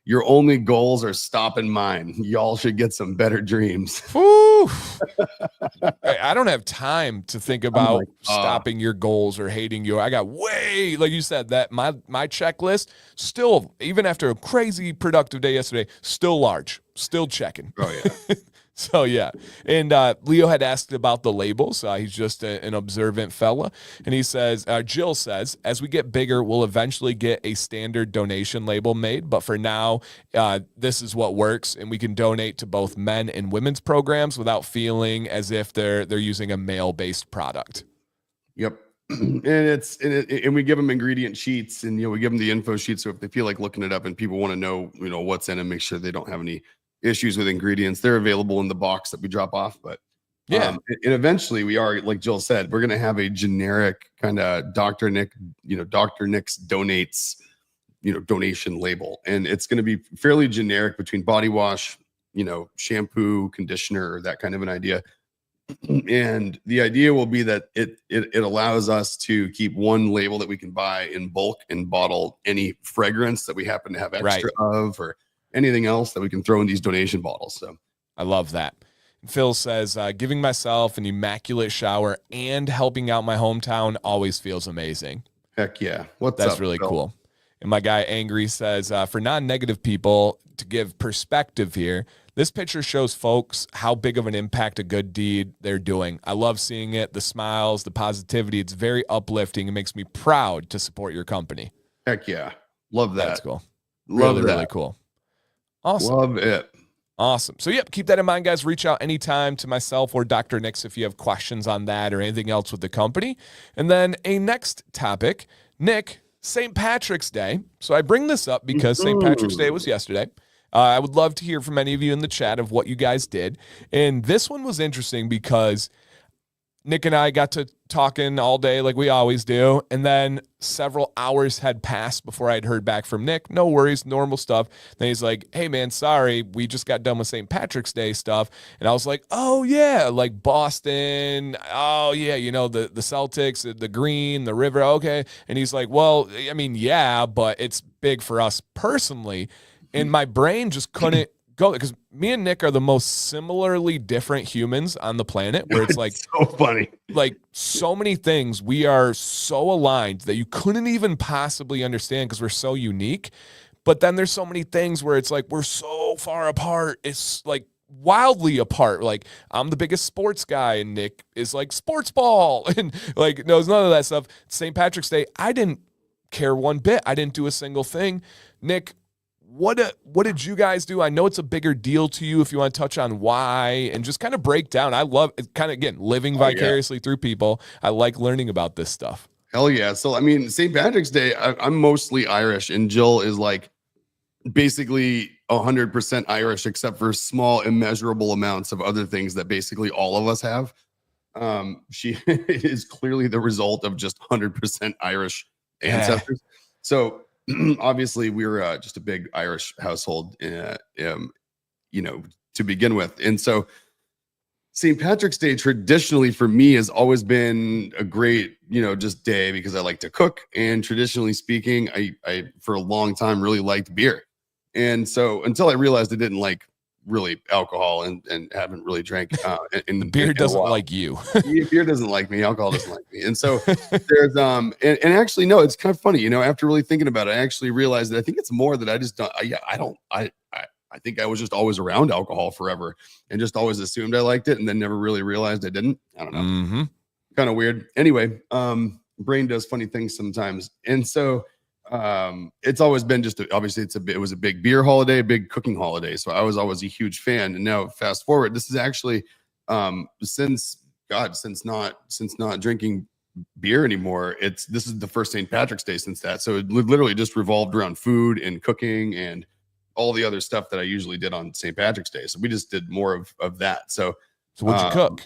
your only goals are stopping mine. Y'all should get some better dreams. I don't have time to think about stopping your goals or hating you. I got way, like you said, that my checklist still, even after a crazy productive day yesterday, still large, still checking. Oh yeah. So yeah. And Leo had asked about the labels. He's just an observant fella. And he says, Jill says, as we get bigger, we'll eventually get a standard donation label made. But for now, this is what works. And we can donate to both men and women's programs without feeling as if they're using a male-based product. Yep. And we give them ingredient sheets, and we give them the info sheet. So if they feel like looking it up and people want to know, what's in them, make sure they don't have any issues with ingredients, they're available in the box that we drop off. But yeah, and eventually we are, like Jill said, we're going to have a generic kind of Dr. Nick's donates, donation label. And it's going to be fairly generic between body wash, shampoo, conditioner, that kind of an idea. And the idea will be that it allows us to keep one label that we can buy in bulk and bottle any fragrance that we happen to have extra of, or anything else that we can throw in these donation bottles. So I love that. Phil says, giving myself an immaculate shower and helping out my hometown always feels amazing. Heck yeah. That's really Phil? Cool. And my guy Angry says, for non-negative people, to give perspective here, this picture shows folks how big of an impact a good deed they're doing. I love seeing it, the smiles, the positivity. It's very uplifting. It makes me proud to support your company. Heck yeah. Love that. That's cool. Love that. Really cool. Awesome. Love it. Awesome. So, yep, keep that in mind, guys. Reach out anytime to myself or Dr. Nix if you have questions on that or anything else with the company. And then a next topic, Nick, St. Patrick's Day. So I bring this up because St. Patrick's Day was yesterday. I would love to hear from any of you in the chat of what you guys did. And this one was interesting because Nick and I got to talking all day like we always do. And then several hours had passed before I'd heard back from Nick. No worries, normal stuff. Then he's like, hey, man, sorry. We just got done with St. Patrick's Day stuff. And I was like, oh, yeah, like Boston. Oh, yeah, the Celtics, the green, the river. Okay. And he's like, well, I mean, yeah, but it's big for us personally. And my brain just couldn't go because me and Nick are the most similarly different humans on the planet, where it's like so funny, like so many things we are so aligned that you couldn't even possibly understand because we're so unique. But then there's so many things where it's like we're so far apart. It's like wildly apart. Like I'm the biggest sports guy and Nick is like sports ball and like knows none of that stuff. St. Patrick's Day, I didn't care one bit. I didn't do a single thing. Nick, what did you guys do? I know it's a bigger deal to you if you want to touch on why and just kind of break down. I love it, kind of, again, living vicariously through people. I like learning about this stuff. Hell yeah. So, I mean, St. Patrick's Day, I'm mostly Irish, and Jill is like basically 100% Irish, except for small, immeasurable amounts of other things that basically all of us have. She is clearly the result of just 100% Irish ancestors. So, obviously we're just a big Irish household, to begin with. And so St. Patrick's Day traditionally for me has always been a great, just day because I like to cook. And traditionally speaking, I for a long time really liked beer. And so until I realized I didn't like really alcohol and haven't really drank The beer in a doesn't while. like you. Yeah, beer doesn't like me. Alcohol doesn't like me. And so there's and actually no, it's kind of funny. After really thinking about it, I actually realized that I think it's more that I just don't. I think I was just always around alcohol forever and just always assumed I liked it and then never really realized I didn't. I don't know. Mm-hmm. Kind of weird. Anyway, brain does funny things sometimes. And so it's always been just obviously it was a big beer holiday, a big cooking holiday. So I was always a huge fan. And now fast forward, this is actually since not drinking beer anymore, this is the first St. Patrick's Day since that. So it literally just revolved around food and cooking and all the other stuff that I usually did on St. Patrick's Day. So we just did more of that. So what'd you cook?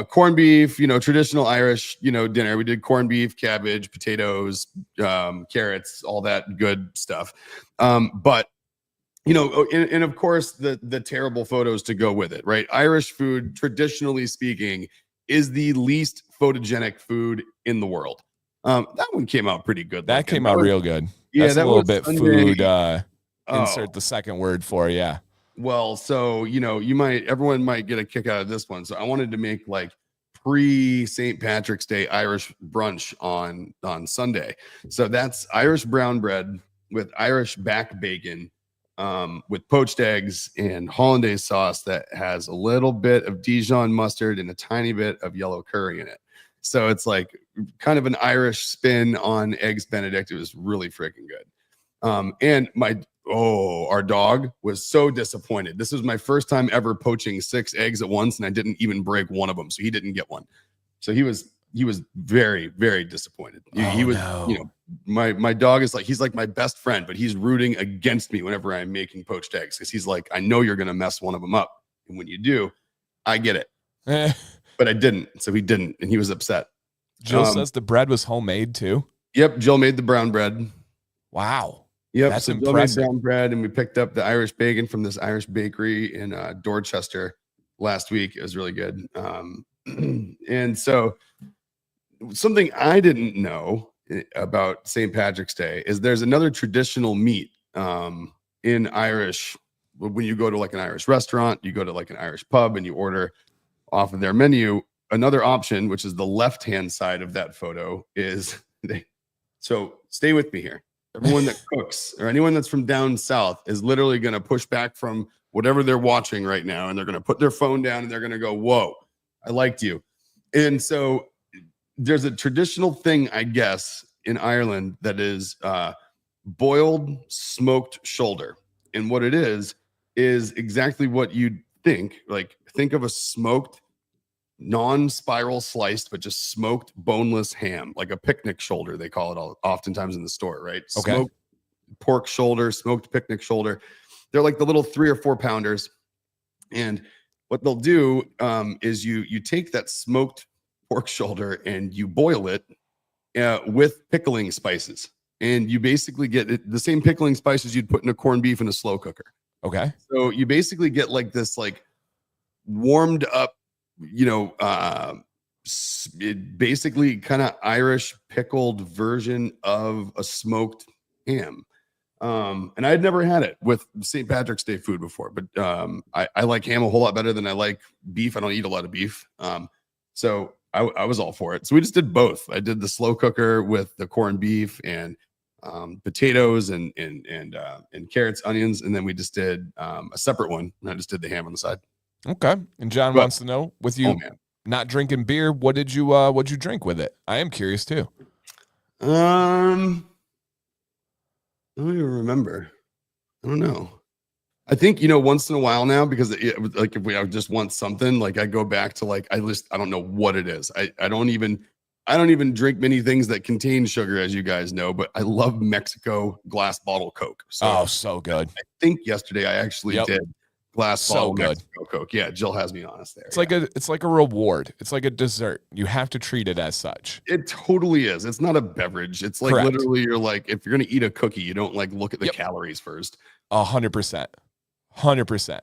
Corned beef, traditional Irish, dinner. We did corned beef, cabbage, potatoes, carrots, all that good stuff. But and of course the terrible photos to go with it, right? Irish food, traditionally speaking, is the least photogenic food in the world. That one came out pretty good. That came out real good. Yeah, that's a little bit Sunday. Food. Insert the second word for it, yeah. Well, so everyone might get a kick out of this one. So I wanted to make like pre-St. Patrick's Day Irish brunch on Sunday. So that's Irish brown bread with Irish back bacon, with poached eggs and hollandaise sauce that has a little bit of Dijon mustard and a tiny bit of yellow curry in it. So it's like kind of an Irish spin on eggs Benedict. It was really freaking good. And our dog was so disappointed. This was my first time ever poaching 6 eggs at once, and I didn't even break one of them, so he didn't get one. So he was very, very disappointed. He was, no. My dog is he's like my best friend, but he's rooting against me whenever I'm making poached eggs because he's like, I know you're gonna mess one of them up, and when you do, I get it. But I didn't, so he didn't, and he was upset. Jill says the bread was homemade too. Yep, Jill made the brown bread. Wow. Yep, that's so impressive. Jill made brown bread, and we picked up the Irish bacon from this Irish bakery in Dorchester last week. It was really good. And so something I didn't know about St. Patrick's Day is there's another traditional meat in Irish. When you go to like an Irish restaurant, you go to like an Irish pub and you order off of their menu. Another option, which is the left-hand side of that photo, is so stay with me here. Everyone that cooks or anyone that's from down south is literally going to push back from whatever they're watching right now, and they're going to put their phone down and they're going to go, whoa, I liked you. And so there's a traditional thing, I guess, in Ireland that is boiled smoked shoulder. And what it is exactly what you'd think. Like, think of a smoked, non-spiral sliced, but just smoked boneless ham, like a picnic shoulder, they call it oftentimes in the store, right? Okay. Smoked pork shoulder, smoked picnic shoulder. They're like the little 3 or 4 pounders. And what they'll do is you take that smoked pork shoulder and you boil it with pickling spices. And you basically get the same pickling spices you'd put in a corned beef in a slow cooker. Okay. So you basically get like this like warmed up, basically kind of Irish pickled version of a smoked ham. And I had never had it with St. Patrick's Day food before, but I like ham a whole lot better than I like beef. I don't eat a lot of beef. So I was all for it. So we just did both. I did the slow cooker with the corned beef and potatoes and carrots, onions, and then we just did a separate one. And I just did the ham on the side. Okay. And John wants to know, with you not drinking beer, what'd you drink with it? I am curious too. I don't even remember. I don't know. I think, once in a while now, because like if I just want something, like I go back to like, I don't know what it is. I don't even drink many things that contain sugar, as you guys know, but I love Mexico glass bottle Coke. So good. I think yesterday I actually did glass bottle Mexico Coke. Yeah, Jill has me honest there. It's like a reward. It's like a dessert. You have to treat it as such. It totally is. It's not a beverage. It's like literally you're like, if you're gonna eat a cookie, you don't like look at the calories first. 100%. 100%.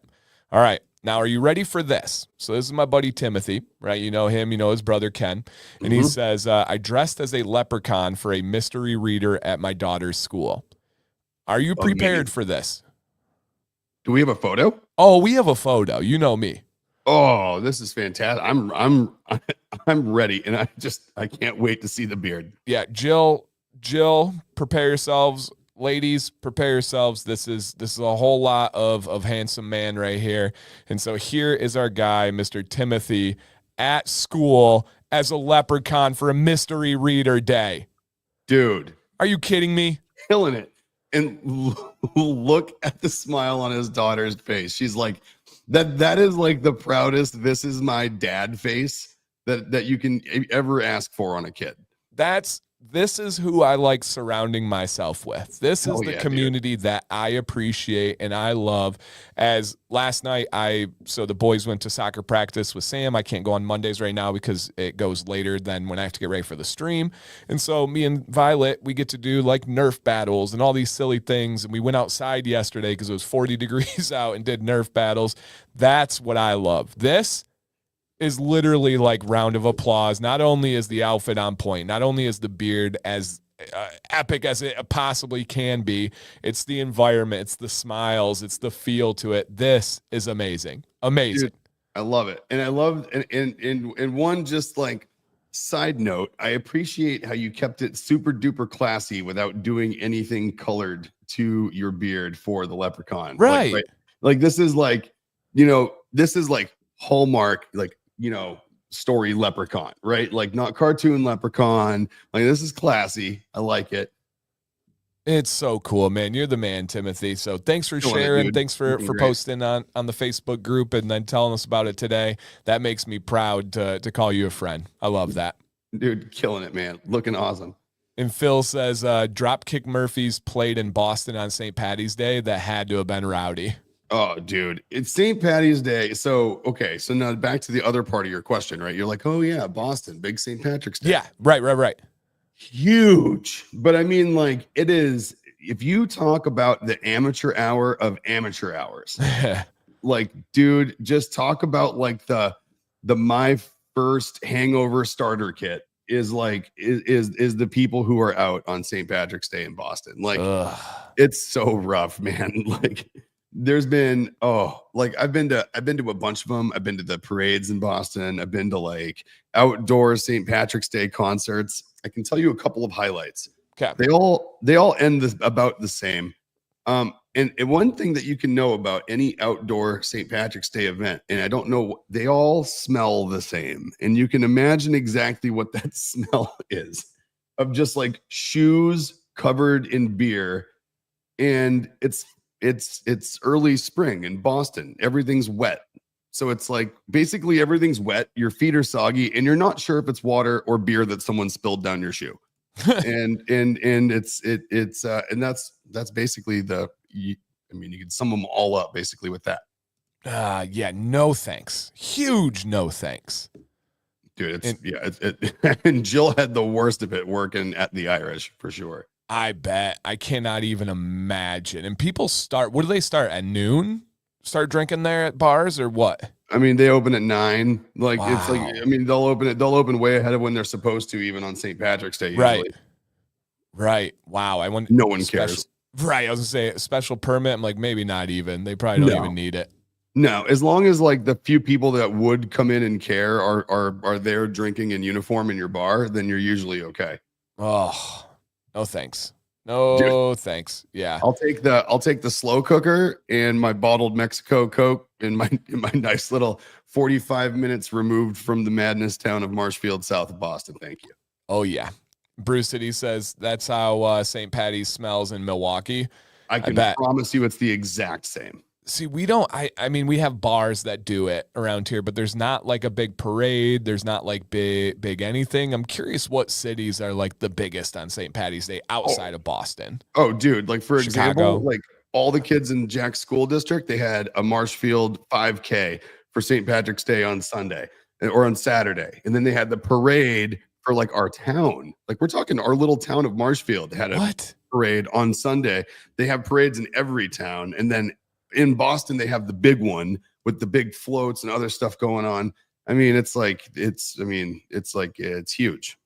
All right. Now, are you ready for this? So this is my buddy Timothy, right? You know him, you know his brother Ken. And he says, I dressed as a leprechaun for a mystery reader at my daughter's school. Are you prepared for this? Do we have a photo? Oh, we have a photo. You know me. Oh, this is fantastic. I'm ready, and I can't wait to see the beard. Yeah, Jill, prepare yourselves. Ladies, prepare yourselves. This is a whole lot of handsome man right here. And so here is our guy, Mr. Timothy, at school as a leprechaun for a mystery reader day. Dude, are you kidding me? Killing it. And look at the smile on his daughter's face. She's like, that is like the proudest "this is my dad" face that you can ever ask for on a kid. This is who I like surrounding myself with. This is the community that I appreciate and I love. As last night, so the boys went to soccer practice with Sam. I can't go on Mondays right now because it goes later than when I have to get ready for the stream. And so me and Violet, we get to do like Nerf battles and all these silly things. And we went outside yesterday because it was 40 degrees out and did Nerf battles. That's what I love. This is literally like round of applause. Not only is the outfit on point, not only is the beard as epic as it possibly can be, it's the environment, it's the smiles, it's the feel to it. This is amazing. Amazing. Dude, I love it. And I love, and one just like side note, I appreciate how you kept it super duper classy without doing anything colored to your beard for the leprechaun. Right. Like this is like, this is like Hallmark, like, story leprechaun, right? Like not cartoon leprechaun. Like this is classy. I like it. It's so cool, man. You're the man, Timothy. So thanks for sharing. Thanks for posting on the Facebook group and then telling us about it today. That makes me proud to call you a friend. I love that. Dude, killing it, man. Looking awesome. And Phil says, Dropkick Murphys played in Boston on St. Patty's Day. That had to have been rowdy. Oh, dude, it's St. Patty's Day. So, okay. So now back to the other part of your question, right? You're like, oh yeah, Boston, big St. Patrick's Day. Yeah, right. Huge. But I mean, like it is, if you talk about the amateur hour of amateur hours, like, dude, just talk about like the my first hangover starter kit is like, is the people who are out on St. Patrick's Day in Boston. Like, it's so rough, man. Like, there's been I've been to a bunch of them. I've been to the parades in Boston. I've been to like outdoor St. Patrick's Day concerts. I can tell you a couple of highlights. Okay. They all end about the same. And one thing that you can know about any outdoor St. Patrick's Day event, and I don't know, they all smell the same. And you can imagine exactly what that smell is of just like shoes covered in beer. And it's early spring in Boston. Everything's wet. So it's like basically everything's wet. Your feet are soggy and you're not sure if it's water or beer that someone spilled down your shoe. and that's basically you can sum them all up basically with that. Yeah, no thanks. Huge no thanks. Dude, and Jill had the worst of it working at the Irish for sure. I bet. I cannot even imagine. And people what do they start at noon? Start drinking there at bars or what? I mean, they open at 9. Like, wow. It's like, I mean, they'll open way ahead of when they're supposed to, even on St. Patrick's Day. Usually. Right. Wow. No one cares. Right. I was gonna say a special permit. I'm like, maybe not even. They probably don't even need it. No, as long as like the few people that would come in and care are there drinking in uniform in your bar, then you're usually okay. Oh, no thanks. No, dude, thanks. Yeah. I'll take the slow cooker and my bottled Mexico Coke in my nice little 45 minutes removed from the madness town of Marshfield, south of Boston. Thank you. Oh yeah. Bruce City says that's how St. Patty's smells in Milwaukee. I can promise you it's the exact same. See, we don't, I mean, we have bars that do it around here, but there's not like a big parade. There's not like big anything. I'm curious what cities are like the biggest on St. Patty's Day outside of Boston. Oh, dude. Like for Chicago. Example, like all the kids in Jack's school district, they had a Marshfield 5K for St. Patrick's Day on Sunday or on Saturday. And then they had the parade for like our town. Like we're talking our little town of Marshfield. They had a parade on Sunday. They have parades in every town. And then in Boston, they have the big one with the big floats and other stuff going on. I mean, it's huge.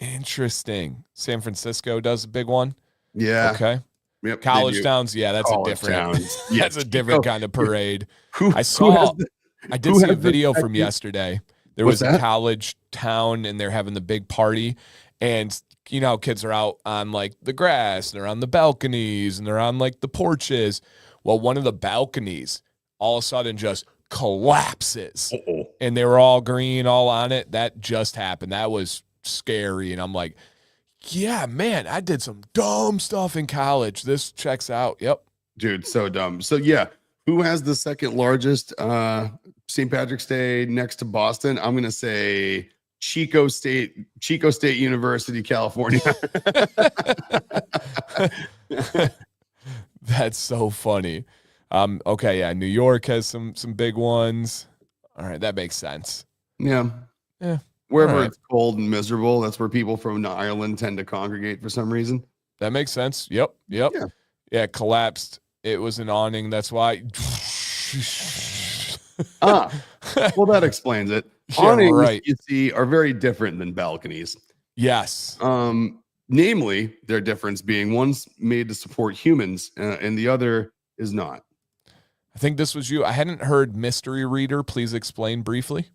Interesting. San Francisco does a big one. Yeah. Okay. Yep, they College do. towns, yeah, that's a College different towns. Yeah, that's a different kind of parade. Who I who has saw the I did who see a has the video from second? yesterday. There What's was a that? college town and they're having the big party, and you know how kids are out on like the grass, they're on the balconies and they're on like the porches. Well, one of the balconies all of a sudden just collapses. Uh-oh. And they were all green, all on it. That just happened. That was scary. And I'm like, yeah, man, I did some dumb stuff in college. This checks out. Yep. Dude, so dumb. So yeah, who has the second largest St. Patrick's Day next to Boston? I'm gonna say Chico State University, California. That's so funny. Okay, yeah, New York has some big ones. All right, that makes sense. Yeah. Yeah. Wherever All right. it's cold and miserable, that's where people from Ireland tend to congregate for some reason. That makes sense. Yep. Yep. Yeah. Yeah, it collapsed. It was an awning. That's why. Well, that explains it. Yeah, Awnings, right. you see, are very different than balconies. Yes. Namely, their difference being one's made to support humans and the other is not. I think this was you. I hadn't heard mystery reader. Please explain briefly.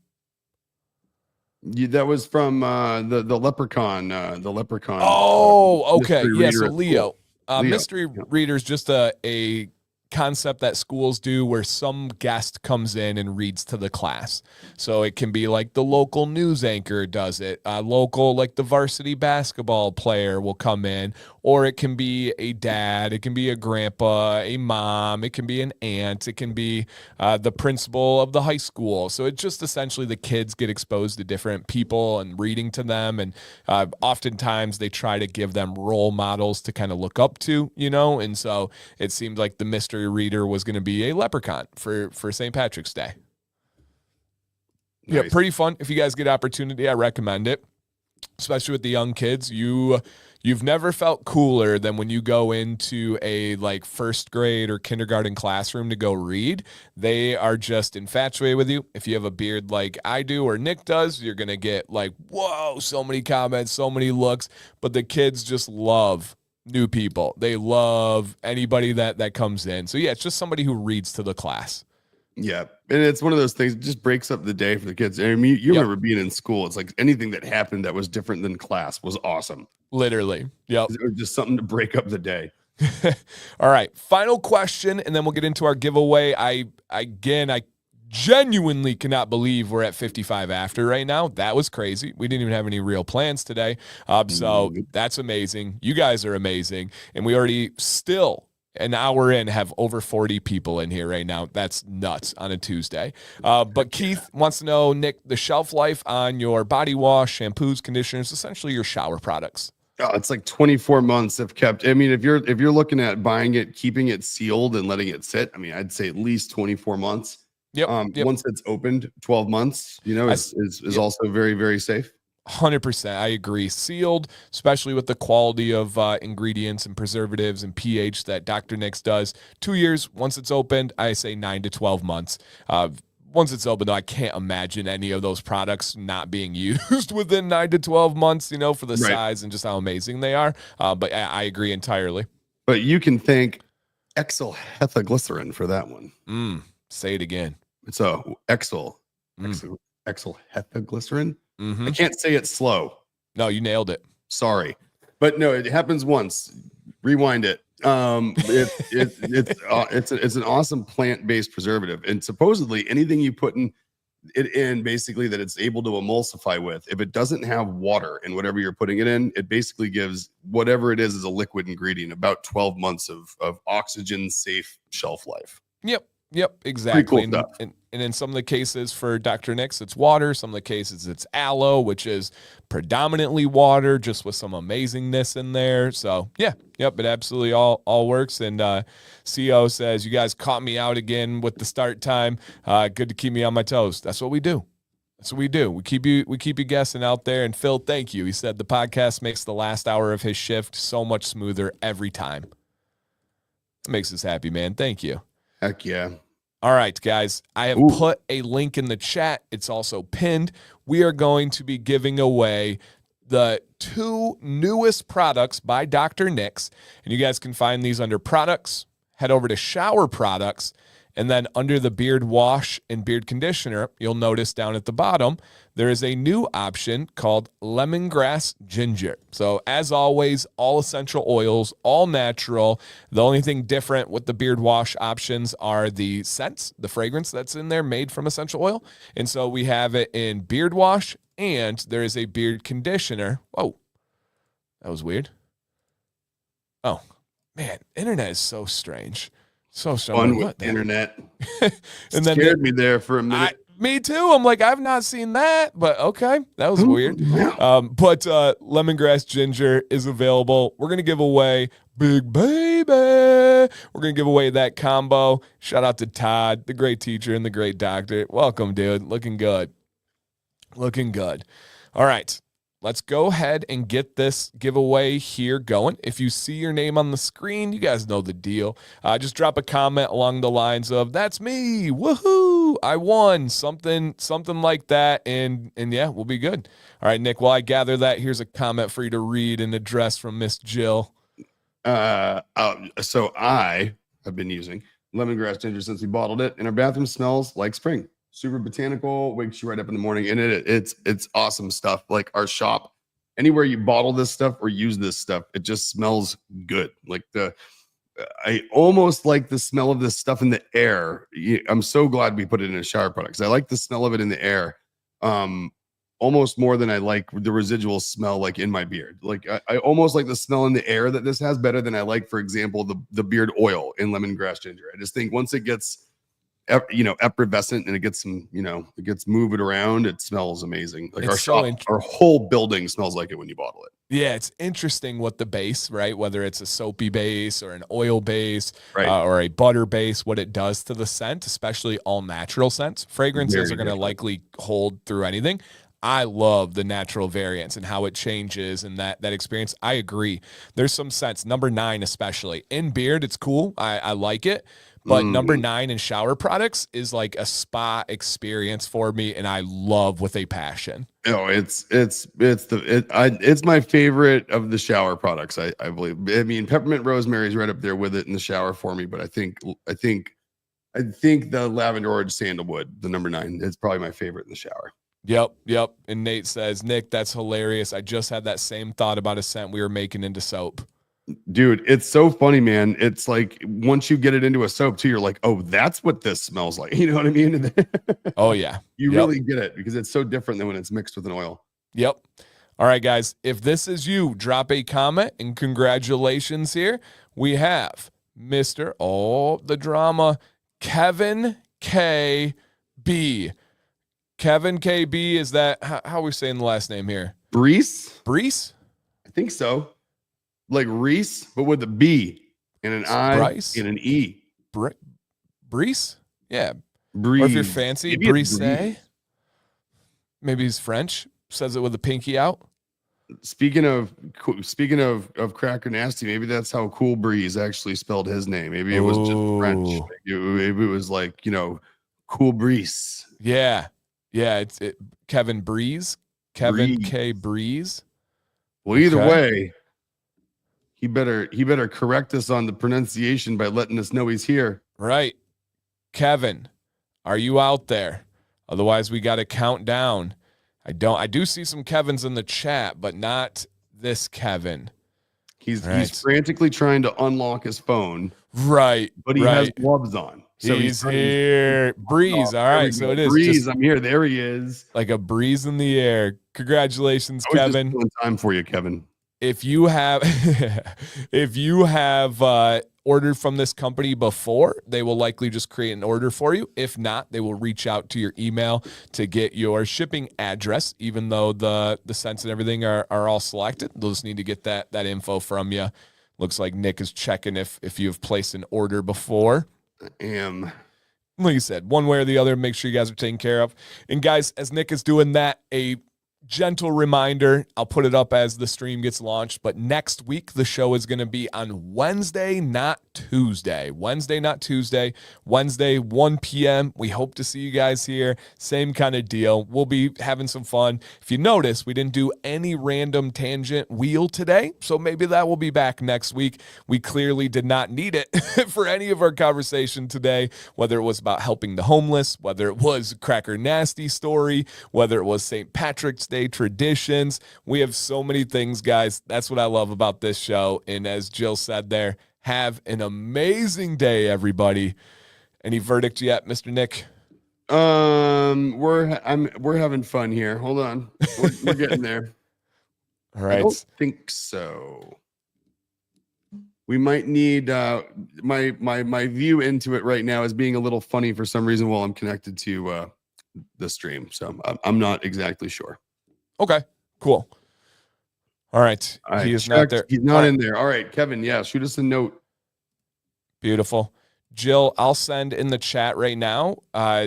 That was from the leprechaun. The leprechaun. Oh, okay. mystery Yeah. reader So at school. Leo, Leo, mystery yeah. reader is just a concept that schools do where some guest comes in and reads to the class. So it can be like the local news anchor does it, local, like the varsity basketball player will come in, or it can be a dad, it can be a grandpa, a mom, it can be an aunt, it can be the principal of the high school. So it's just essentially the kids get exposed to different people and reading to them. And oftentimes they try to give them role models to kind of look up to, you know? And so it seemed like the mystery reader was going to be a leprechaun for St. Patrick's Day. Nice. Yeah, pretty fun. If you guys get opportunity, I recommend it, especially with the young kids. You've never felt cooler than when you go into a like first grade or kindergarten classroom to go read. They are just infatuated with you. If you have a beard like I do or Nick does, you're going to get like, whoa, so many comments, so many looks. But the kids just love new people. They love anybody that comes in. So yeah, it's just somebody who reads to the class. Yeah. And it's one of those things that just breaks up the day for the kids. I mean, you remember being in school. It's like anything that happened that was different than class was awesome. Literally. Yep. It was just something to break up the day. All right. Final question, and then we'll get into our giveaway. I genuinely cannot believe we're at 55 after right now. That was crazy. We didn't even have any real plans today. So that's amazing. You guys are amazing. And we already still an hour in have over 40 people in here right now. That's nuts on a Tuesday. But Keith wants to know, Nick, the shelf life on your body wash, shampoos, conditioners, essentially your shower products. Oh, it's like 24 months if kept. I mean, if you're looking at buying it, keeping it sealed and letting it sit, I mean, I'd say at least 24 months. Yep. Once it's opened, 12 months, you know, is also very, very safe. 100%. I agree. Sealed, especially with the quality of ingredients and preservatives and pH that Dr. Nick's does. 2 years. Once it's opened, I say 9 to 12 months. Once it's open, though, I can't imagine any of those products not being used within 9 to 12 months, you know, for the size and just how amazing they are. But I agree entirely. But you can thank exylhethaglycerin for that one. Say it again. So exylhethaglycerin. Mm-hmm. I can't say it slow. No, you nailed it. Sorry. But no, it happens once. Rewind it. It's an awesome plant-based preservative, and supposedly anything you put in basically that it's able to emulsify with, if it doesn't have water in whatever you're putting it in, it basically gives whatever it is as a liquid ingredient about 12 months of oxygen safe shelf life. Yep, exactly. Pretty cool stuff. And in some of the cases for Dr. Nick's, it's water. Some of the cases it's aloe, which is predominantly water, just with some amazingness in there. So yep, it absolutely all works. And CO says, you guys caught me out again with the start time. Good to keep me on my toes. That's what we do. We keep you guessing out there. And Phil, thank you. He said the podcast makes the last hour of his shift so much smoother every time. It makes us happy, man. Thank you. Heck yeah. All right, guys, I have put a link in the chat. It's also pinned. We are going to be giving away the 2 newest products by Dr. Nick's, and you guys can find these under products. Head over to shower products, and then under the beard wash and beard conditioner, you'll notice down at the bottom, there is a new option called Lemongrass Ginger. So as always, all essential oils, all natural. The only thing different with the beard wash options are the scents, the fragrance that's in there made from essential oil. And so we have it in beard wash, and there is a beard conditioner. Whoa, that was weird. Oh, man, internet is so strange. So Fun with the internet. And then scared me there for a minute. Me too. I'm like, I've not seen that, but okay, that was weird. But Lemongrass Ginger is available. We're gonna give away Big Baby. We're gonna give away that combo. Shout out to Todd, the great teacher and the great doctor. Welcome, dude. Looking good. Looking good. All right. Let's go ahead and get this giveaway here going. If you see your name on the screen, you guys know the deal. Just drop a comment along the lines of, that's me, woohoo, I won, something like that, and yeah, we'll be good. All right, Nick, while I gather that, here's a comment for you to read and address from Miss Jill. So I have been using Lemongrass Ginger since we bottled it, and our bathroom smells like spring. Super botanical, wakes you right up in the morning, and it's awesome stuff. Like our shop, anywhere you bottle this stuff or use this stuff, it just smells good. Like I almost like the smell of this stuff in the air. I'm so glad we put it in a shower product, because I like the smell of it in the air, almost more than I like the residual smell like in my beard. Like I almost like the smell in the air that this has better than I like, for example, the beard oil in Lemongrass Ginger. I just think once it gets effervescent and it gets some, it gets moving around, it smells amazing. Like our whole building smells like it when you bottle it. Yeah, it's interesting what the base, right? Whether it's a soapy base or an oil base, right, or a butter base, what it does to the scent, especially all natural scents. Fragrances are going to likely hold through anything. I love the natural variants and how it changes and that experience. I agree. There's some scents, number 9 especially. In beard, it's cool. I like it. But number 9 in shower products is like a spa experience for me, and I love with a passion. Oh, it's my favorite of the shower products. I believe. I mean, peppermint rosemary is right up there with it in the shower for me. But I think the lavender orange sandalwood, the number 9, is probably my favorite in the shower. Yep. And Nate says, Nick, that's hilarious. I just had that same thought about a scent we were making into soap. Dude, it's so funny, man. It's like once you get it into a soap too, you're like, oh, that's what this smells like. You know what I mean? Oh, yeah. You really get it, because it's so different than when it's mixed with an oil. Yep. All right, guys. If this is you, drop a comment, and congratulations here. We have Mr. The drama, Kevin KB. Kevin KB, is that, how are we saying the last name here? Brees? I think so. Like Reese, but with a B and an I Bryce? and an E. Brees? Yeah. Breeze. Or if you're fancy, Breeze. Maybe he's French. Says it with a pinky out. Speaking of Cracker Nasty, maybe that's how Cool Breeze actually spelled his name. Maybe it was just French. Maybe it was like, Cool Breeze. Yeah. It's Kevin Breeze. Kevin K. Breeze. Well, either way, he better correct us on the pronunciation by letting us know he's here. Right. Kevin, are you out there? Otherwise, we got to count down. I do see some Kevins in the chat, but not this Kevin. He's frantically trying to unlock his phone. Right. But he has gloves on. So he's here. Breeze. All right. So it is. Breeze. I'm here. There he is. Like a breeze in the air. Congratulations, Kevin. Just time for you, Kevin. If you have ordered from this company before, they will likely just create an order for you. If not, they will reach out to your email to get your shipping address, even though the scents and everything are all selected. They'll just need to get that info from you. Looks like Nick is checking if you've placed an order before. I am. Like you said, one way or the other, make sure you guys are taken care of. And guys, as Nick is doing that, a gentle reminder, I'll put it up as the stream gets launched, but next week the show is going to be on Wednesday, not Tuesday. Wednesday, not Tuesday. Wednesday, 1 p.m. We hope to see you guys here. Same kind of deal. We'll be having some fun. If you notice, we didn't do any random tangent wheel today, so maybe that will be back next week. We clearly did not need it for any of our conversation today, whether it was about helping the homeless, whether it was Cracker Nasty story, whether it was St. Patrick's Day traditions. We have so many things, guys. That's what I love about this show. And as Jill said there, have an amazing day, everybody. Any verdict yet, Mr. Nick? We're having fun here. Hold on. We're getting there. All right. I don't think so. We might need my view into it right now is being a little funny for some reason while I'm connected to the stream. So I'm not exactly sure. Okay, cool. All right. He is not there. He's not in there. All right, Kevin. Yeah, shoot us a note. Beautiful. Jill, I'll send in the chat right now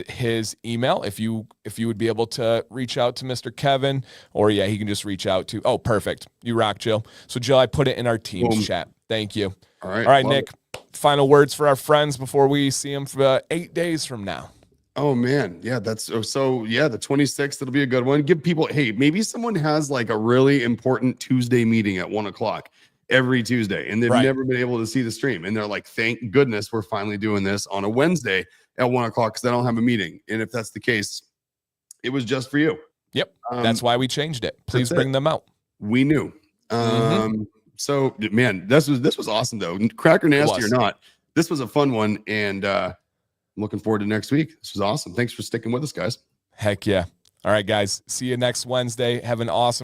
his email if you would be able to reach out to Mr. Kevin, or yeah, he can just reach out to. Oh, perfect. You rock, Jill. So Jill, I put it in our team's chat. Thank you. All right. All right, Nick. Final words for our friends before we see them for 8 days from now. Oh man, yeah, that's so. Yeah, the 26th. It'll be a good one. Give people. Hey, maybe someone has like a really important Tuesday meeting at 1:00 every Tuesday, and they've never been able to see the stream, and they're like, "Thank goodness we're finally doing this on a Wednesday at 1:00 because I don't have a meeting." And if that's the case, it was just for you. Yep, that's why we changed it. Please bring them out. We knew. So man, this was awesome though. Cracker Nasty or not, this was a fun one, and I'm looking forward to next week. This was awesome. Thanks for sticking with us, guys. Heck yeah. All right, guys. See you next Wednesday. Have an awesome